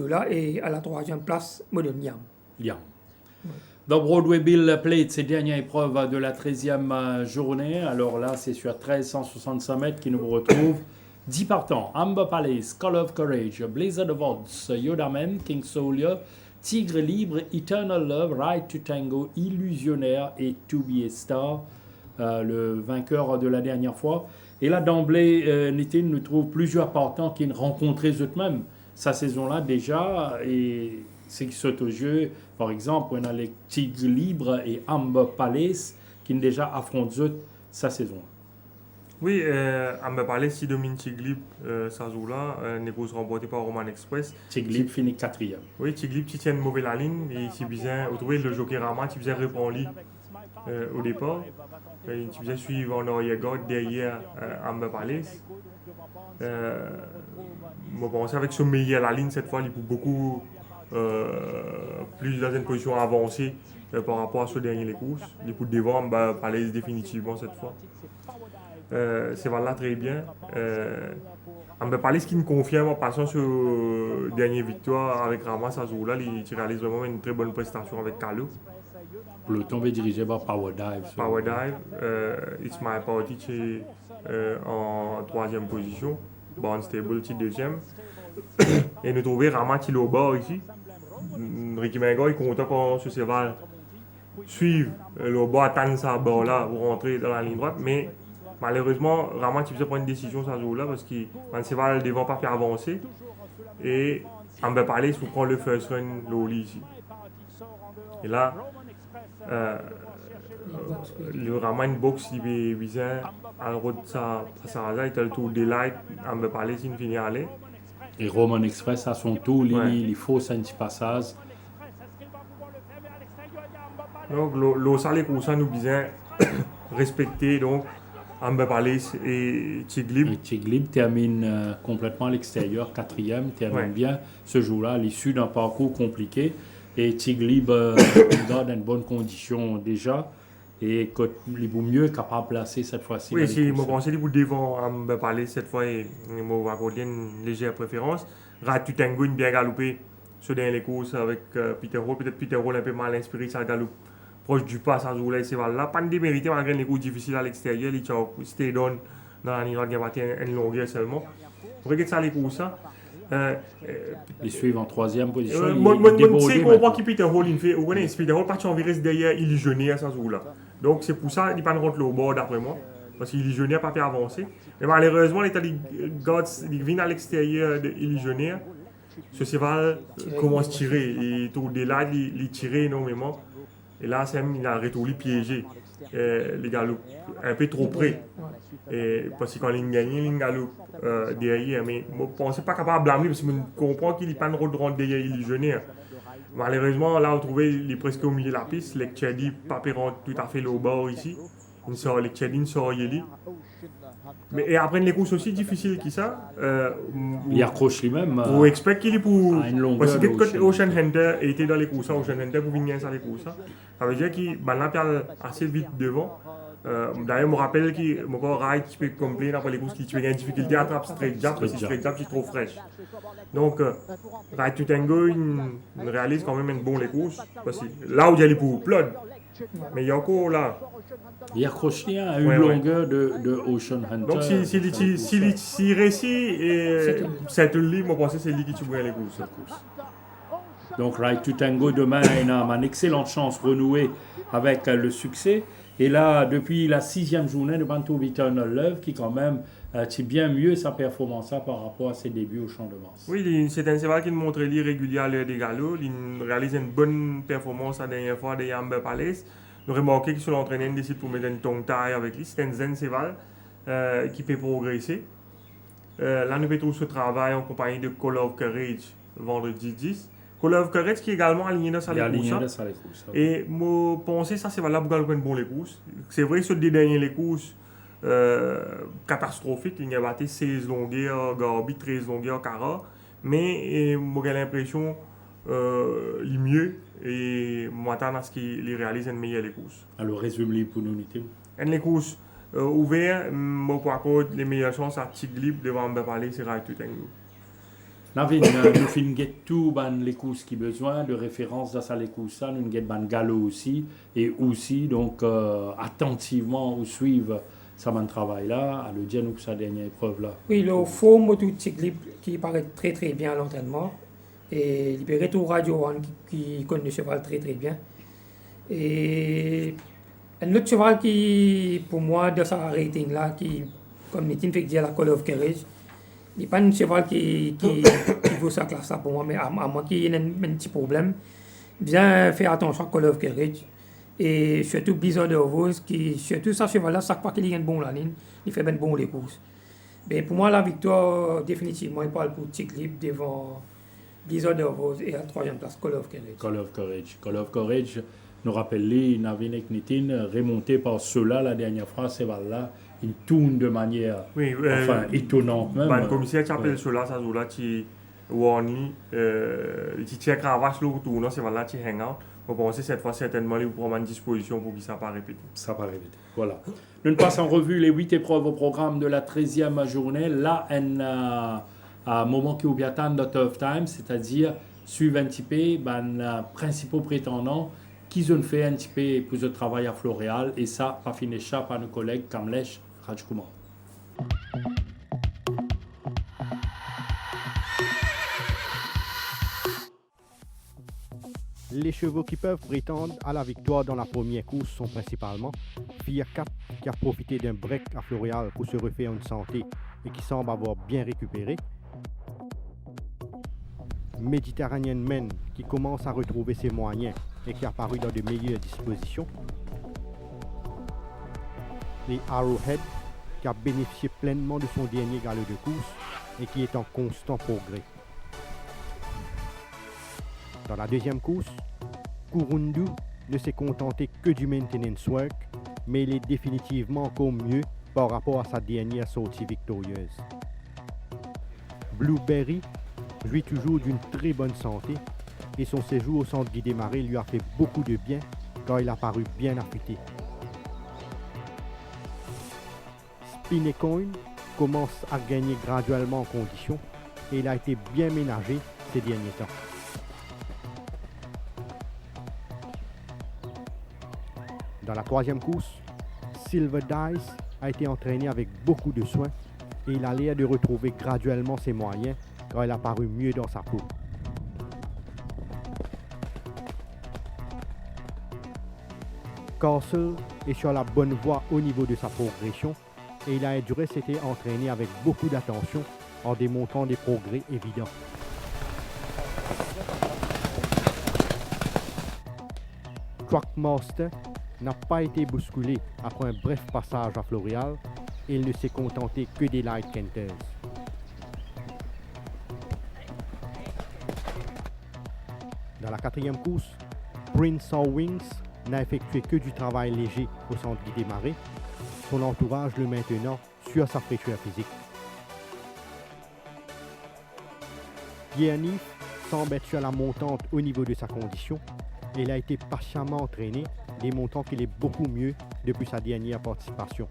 là. Et à la 3e place, je donne Liam. Liam. Dans Broadway Bill Plate, c'est dernière épreuve de la 13e journée. Alors là, c'est sur 1365 mètres qui nous retrouve. 10 partants. Amber Palace, Call of Courage, Blizzard of Odds, Yodaman, King Soldier, Tigre Libre, Eternal Love, Right to Tango, Illusionnaire et To Be a Star. Le vainqueur de la dernière fois. Et là, d'emblée, Nitin nous trouve plusieurs partants qui ont rencontré eux-mêmes sa saison-là déjà. Et ce qui saute au jeu, par exemple, on a les Tigres Libres et Amber Palace qui ont déjà affronté sa saison-là. Oui, on me parlait si Dominique Tiglip, ça joue là, une course remportée par Roman Express. Tiglip finit 4e. Oui, Tiglip, tu tiens une mauvaise la ligne et si bien, vous trouvez le jockey Rama, tu faisais répondre au départ. Et tu faisais suivre en arrière-garde derrière Amber Palace. Je pense avec ce meilleur la ligne cette fois, il est beaucoup plus dans une position avancée par rapport à ce dernier les courses. Il est pour devant Amber Palace définitivement cette fois. C'est voilà très bien. Amber Palace qui nous confirme en passant sur dernière victoire avec Rama ce jour-là, il réalise vraiment une très bonne prestation avec Carlo. Le tombé dirigé par Power Dive. Power Dive, It's My Party qui est en 3e position. Barnstable qui est 2e. Et nous trouvons Rama qui est au bord ici. Ricky Menga est content qu'on se cheval suive le bord, attendre sa barre là pour rentrer dans la ligne droite. Mais malheureusement, Rama qui faisait prendre une décision ce jour-là parce que le cheval ne devant pas faire avancer. Et Amber Palace prend le first run Loli ici. Et là, le Raman box il visait à la route de sa il a le tour de light, on me parlait s'il finit à aller. Et Roman Express à son tour, il faut un petit passage. Donc, le salé pour ça nous disait respecter donc Amber Palace et Tiglip. Et Tiglip termine complètement à l'extérieur, 4e, termine bien ce jour-là à l'issue d'un parcours compliqué. Et Tiglip garde une bonne condition déjà. Et il est mieux capable de placer cette fois-ci. Oui, si je pense qu'il est devant Amber Palace cette fois et je vais accorder une légère préférence. Ratu Tango bien galopé sur les courses avec Peter Hall. Peut-être Peter Hall un peu mal inspiré, ça galope proche du pas à jour-là, c'est là. Pas de démérité malgré les courses difficiles à l'extérieur. Il stay down dans la ligne droite, il y a une longueur seulement. Regardez ça les courses. Ils suivent en 3e position. C'est comprend que Peter Hall il fait. Vous connaissez, Peter Hall parti en virage derrière illusionné à ce jour-là. Donc c'est pour ça qu'il n'est pas rentre au bord d'après moi. Parce qu'il illusionné n'a pas pu avancer. Mais malheureusement, l'état des Gods, il vient à l'extérieur de illusionné. Ce cheval commence à tirer. Et tout de là, il tire énormément. Et là, il a retourné piégé. Les galops un peu trop près. Et parce que quand il gagne, il galope derrière. Mais je ne pense pas capable de blâmer parce que je comprends qu'il n'est pas de rentrer derrière illusionné. Malheureusement, là, vous trouvez, il est presque au milieu de la piste. Le Tchadi, pas rentre tout à fait au bord ici. Le Tchadi sort Yeli. Mais et après, les courses aussi difficiles que ça. Il accroche lui-même. Vous expectez qu'il est pour. Parce que longueur Ocean Hunter était dans les courses, Ocean Hunter pour venir sur les courses. Ça veut dire qu'il est assez vite devant. D'ailleurs, je me rappelle que mon ride qui peut complaindre après les courses qui a une difficulté à attraper straight jab parce que straight jab c'est trop fraîche. Donc, Ride to Tango, il réalise quand même une bonne les courses. Parce que là où il y a les pour Plod, mais il y a encore là. Il accroche rien à une longueur de Ocean Hunter. Donc, s'il réussit, c'est lui, je pense que c'est lui qui tue les courses. Donc, Ride to Tango demain, il a une excellente chance renouée avec le succès. Et là, depuis la 6e journée de Bantu Eternal Love, qui quand même c'est bien mieux sa performance par rapport à ses débuts au Champ de Mars. Oui, c'est un cheval qui montre régulier à l'heure des galops. Il réalise une bonne performance la dernière fois de Amber Palace. Nous remarquons que sur l'entraîneur décide pour mettre une tongue taille avec lui. C'est un zen cheval qui peut progresser. Là, nous faisons ce travail en compagnie de Call of Courage vendredi 10. Call of Courage qui est également aligné dans sa course. Et je pense que ça, c'est valable pour galoper bon les courses. C'est vrai que sur les derniers les courses, catastrophique, il y a battu 16 longueurs, Garbi 13 longueurs, Cara. Mais j'ai l'impression qu'il est mieux et m'attends à ce qu'il réalise une meilleure les courses. Alors, résume-les pour nous, Nité. Les courses ouvertes, pour accorder les meilleures chances à Tiglip devant me parler, c'est Ride to Tango. Navin, nous faisons tout les courses qui besoin de référence dans ça les courses, nous avons galop aussi et aussi donc attentivement ou suivre ça mon travail là, à le dire nous pour sa dernière épreuve là. Oui, le faux moto Tiglip qui paraît très très bien à l'entraînement et libéré tout Radio One qui connaît le cheval très très bien. Et un autre cheval qui pour moi de sa rating là qui comme Nitin fait dire la Call of Courage. Il n'est pas un cheval qui vaut sa classe pour moi, mais à moins qu'il y ait un petit problème, bien faire attention à Call of Courage. Et surtout Blizzard of Rose, qui, surtout ça cheval-là, chaque fois qu'il y a une bonne la ligne, il fait bien bon les courses. Ben, pour moi, la victoire, définitivement, il parle pour Tic Libre devant Blizzard of Rose et à la troisième place, Call of Courage. Call of Courage. Call of Courage, nous rappelle, il avait une Nitin remonté par ceux-là la dernière fois, c'est là, il tourne de manière étonnante même. Le commissaire qui appelle cela, ça joue là, qui Warning, qui tient cravache le retour, c'est là, qui hang out. On pense cette fois certainement il prend une disposition pour que ça ne pas répéter. Ça pas répéter. Voilà. Nous passons en revue les 8 épreuves au programme de la 13e journée. Là, un moment qui est bien de tough time, c'est-à-dire suivre un petit peu les principaux prétendants qui ont fait un petit peu pour ce travail à Floréal. Et ça, pas fini par nos collègues Kamlesh Rajkumar. Les chevaux qui peuvent prétendre à la victoire dans la première course sont principalement Fear 4 qui a profité d'un break à Floréal pour se refaire une santé et qui semble avoir bien récupéré, Mediterranean Man qui commence à retrouver ses moyens et qui a paru dans de meilleures dispositions, et Arrowhead qui a bénéficié pleinement de son dernier galop de course et qui est en constant progrès. Dans la deuxième course, Kurundu ne s'est contenté que du maintenance work, mais il est définitivement encore mieux par rapport à sa dernière sortie victorieuse. Blueberry jouit toujours d'une très bonne santé et son séjour au centre Guy Desmarais lui a fait beaucoup de bien car il a paru bien affûté. Spinecoin commence à gagner graduellement en condition et il a été bien ménagé ces derniers temps. Dans la troisième course, Silver Dice a été entraîné avec beaucoup de soin et il a l'air de retrouver graduellement ses moyens car il a paru mieux dans sa peau. Castle est sur la bonne voie au niveau de sa progression et il a du reste été entraîné avec beaucoup d'attention en démontrant des progrès évidents. Truckmaster n'a pas été bousculé après un bref passage à Floréal et il ne s'est contenté que des light canters. Dans la quatrième course, Prince of Wings n'a effectué que du travail léger au centre Guy Desmarais, son entourage le maintenant sur sa fraîcheur physique. Pierre-Nif semble être sur la montante au niveau de sa condition et il a été patiemment entraîné, démontrant qu'il est beaucoup mieux depuis sa dernière participation.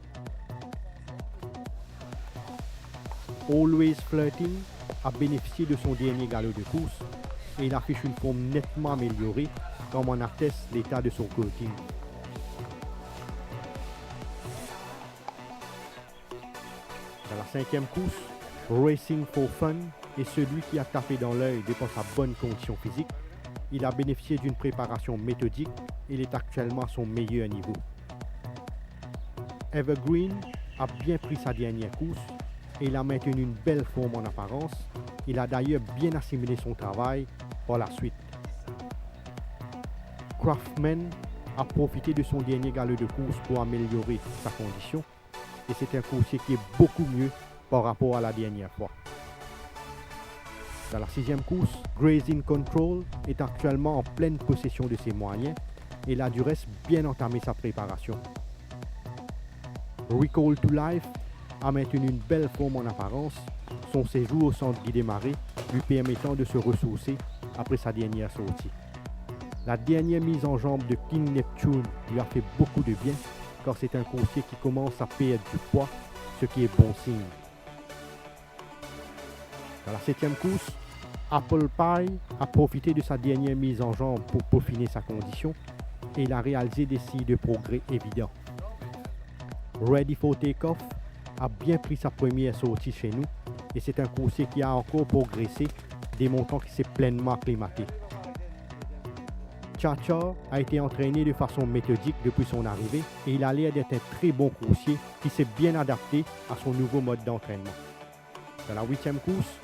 Always Flirting a bénéficié de son dernier galop de course et il affiche une forme nettement améliorée comme en atteste l'état de son coating. Dans la cinquième course, Racing for Fun est celui qui a tapé dans l'œil devant sa bonne condition physique. Il a bénéficié d'une préparation méthodique et il est actuellement à son meilleur niveau. Evergreen a bien pris sa dernière course et il a maintenu une belle forme en apparence. Il a d'ailleurs bien assimilé son travail par la suite. Craftman a profité de son dernier galop de course pour améliorer sa condition et c'est un coursier qui est beaucoup mieux par rapport à la dernière fois. Dans la sixième course, Grazing Control est actuellement en pleine possession de ses moyens et il a du reste bien entamé sa préparation. Recall to Life a maintenu une belle forme en apparence, son séjour au centre Guy Desmarais lui permettant de se ressourcer après sa dernière sortie. La dernière mise en jambe de King Neptune lui a fait beaucoup de bien car c'est un coursier qui commence à perdre du poids, ce qui est bon signe. Dans la septième course, Apple Pie a profité de sa dernière mise en jambe pour peaufiner sa condition et il a réalisé des signes de progrès évidents. Ready for Takeoff a bien pris sa première sortie chez nous et c'est un coursier qui a encore progressé, démontrant qu'il s'est pleinement acclimaté. Cha-Cha a été entraîné de façon méthodique depuis son arrivée et il a l'air d'être un très bon coursier qui s'est bien adapté à son nouveau mode d'entraînement. Dans la huitième course,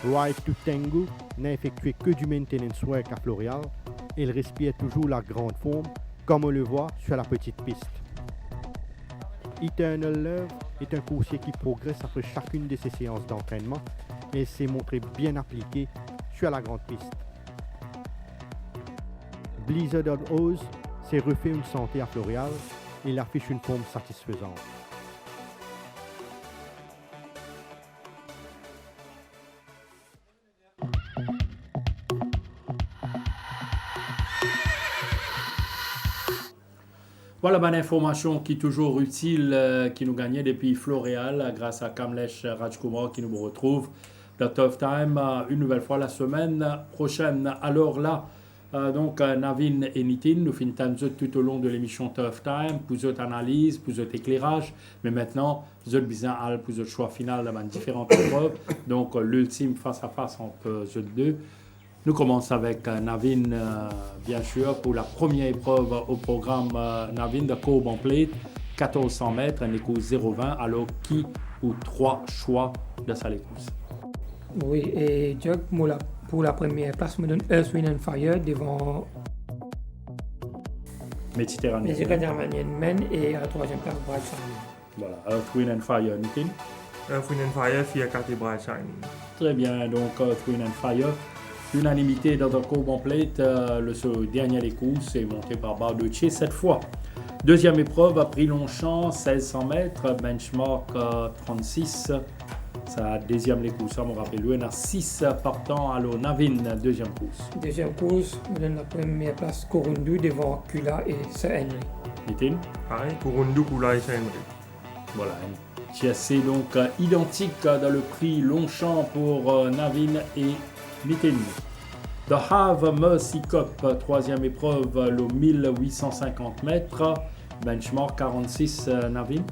Ride to Tango n'a effectué que du maintenance work à Floréal et il respire toujours la grande forme comme on le voit sur la petite piste. Eternal Love est un coursier qui progresse après chacune de ses séances d'entraînement et s'est montré bien appliqué sur la grande piste. Blizzard of Oz s'est refait une santé à Floréal et il affiche une forme satisfaisante. Voilà une information qui est toujours utile, qui nous gagnait depuis Floréal, grâce à Kamlesh Rajkumar qui nous retrouve dans Tough Time une nouvelle fois la semaine prochaine. Alors là, donc Navin et Nitin, nous finissons tout au long de l'émission Tough Time, pour votre analyse, pour votre éclairage, mais maintenant, vous êtes bien pour votre choix final dans différentes épreuves. Donc l'ultime face à face entre eux deux. Nous commençons avec Navin, bien sûr, pour la première épreuve au programme Navin de courbe en plate, 1400 mètres, un écouse 0,20, alors qui ou 3 choix de sa écouse. Oui, et Jack, pour la première place, me donne Earth, Wind and Fire devant Méditerranée. Men et à la troisième place, Bright Shining. Voilà, Earth, Wind and Fire, Nitin. Earth, Wind and Fire, Fear 4 et Bright Shining. Très bien, donc Earth, Wind and Fire. Unanimité dans le courbe en plate, le dernier écouse est monté par Barducci cette fois. Deuxième épreuve, à prix Longchamp, 1600 mètres, benchmark 36. Sa deuxième écouse, ça me rappelle, il y en a 6 partants. Alors Navin, deuxième course. Deuxième course, me donne la première place, Corundu devant Kula et Sir Henry. Nitin. Pareil, Kurundu, Kula et Saint Henry. Voilà, c'est donc identique dans le prix Longchamp pour Navin et Nitin. The Have Mercy Cup, troisième épreuve, le 1850 mètres, benchmark 46, Navin.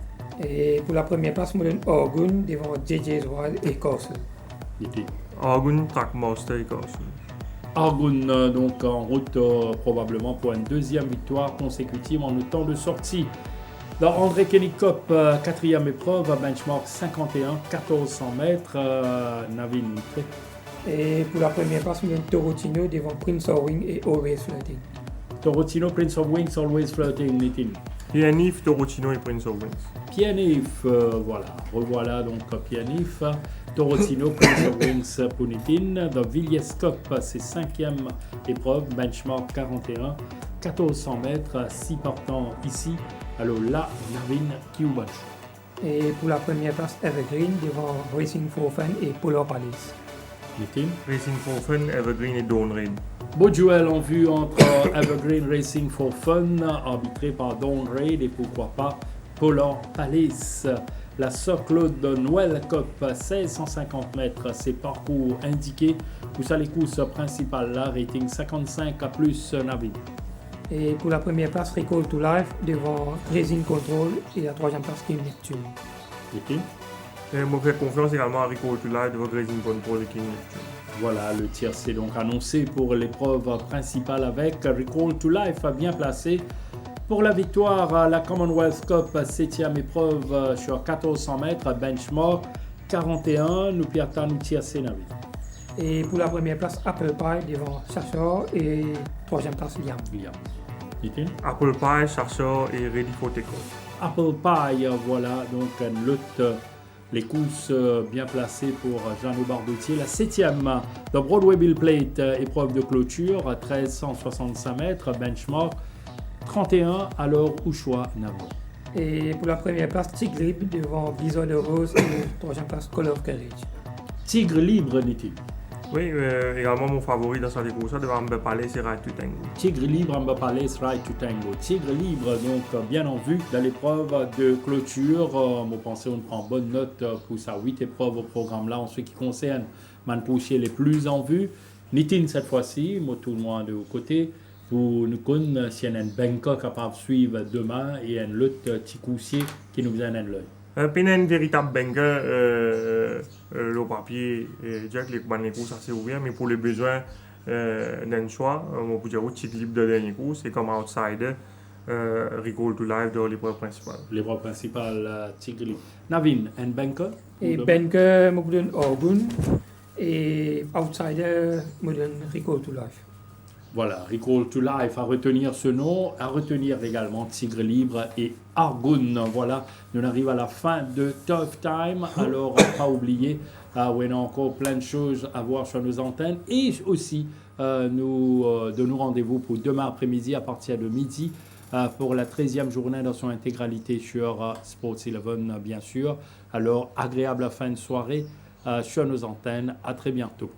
Et pour la première place, me donne Orgun devant JJ's Wild et Castle. Nitin. Argun, Trackmaster et Castle. Argun, donc en route probablement pour une deuxième victoire consécutive en temps de sortie. Dans André Kenny Cup, quatrième épreuve, benchmark 51, 1400 mètres, Navin. Et pour la première place, me donne Torotino devant Prince of Wing et Always Floating. Torotino, Prince of Wings, Always Floating, Nitin. Pianif, Torotino et Prince of Wings. Pianif, voilà, revoilà donc Pianif. Torotino, Prince of Wings pour Nitin. Dans Villiers Cup, c'est cinquième épreuve, benchmark 41, 1400 mètres, 6 partants ici. Alors là, Navin Kiubanch. Et pour la première place, Evergreen devant Racing for Fun et Polar Palace. Nitin. Racing for Fun, Evergreen et Dawn Raid. Beau duel en vue entre Evergreen Racing for Fun, arbitré par Dawn Raid et pourquoi pas Polar Palace. La Sir Claude Noël Cup, 1650 mètres, c'est parcours indiqué. Pour ça, les courses principales, là, rating 55 à plus Navin. Et pour la première place, Recall to Life devant Racing Control et la troisième place, King Neptune. Nitin. Et moi, je fais confiance également à Rico Otula de votre Racing Control et King Neptune. Voilà, le tir c'est donc annoncé pour l'épreuve principale avec Recall to Life bien placé. Pour la victoire à la Commonwealth Cup, 7e épreuve sur 1400 mètres, benchmark 41, nous tire Sénavi. Et pour la première place, Apple Pie devant Sachor et troisième place, Liam. Nitin. Apple Pie, Chercheur et Ready for Takeoff. Apple Pie, voilà donc une lutte. Les courses bien placées pour Jeannot Bardotier. La 7e de Broadway Bill Plate, épreuve de clôture, 1365 mètres, benchmark 31, alors au choix Navo. Et pour la première place, Tigre Libre devant Blizzard de Rose et troisième place, Call of Courage. Tigre Libre, n'est-il? Oui, également mon favori dans cette course devant Amber Palace et Ride to Tango. Tigre Libre, Amber Palace, Ride to Tango. Tigre Libre, donc bien en vue dans l'épreuve de clôture. Moi, pensez, on prend bonne note pour sa 8 épreuves au programme là en ce qui concerne Manpouchier les plus en vue. Nitin cette fois-ci, moi tout le monde de côté. Pour nous connaître, s'il y a un Bangkok capable de suivre demain et une lutte Tikoussier qui nous vient à l'œil. Un véritable banger, le papier, Jack, les courses assez ouvertes, mais pour les besoins d'un choix, on peut dire titre libre de dernier course, c'est comme outsider, Recall to Life de l'épreuve principale. L'épreuve principale, Tigre Libre. Navin, un Bangkok? Et Bangkok, me donne Orgun et outsider, me donne Recall to Life. Voilà, Recall to Life, à retenir ce nom, à retenir également Tigre Libre et Argoun. Voilà, nous arrivons à la fin de Tough Time. Alors, pas oublier, on a encore plein de choses à voir sur nos antennes. Et aussi, nous donnons rendez-vous pour demain après-midi à partir de midi pour la 13e journée dans son intégralité sur Sports 11, bien sûr. Alors, agréable fin de soirée sur nos antennes. À très bientôt.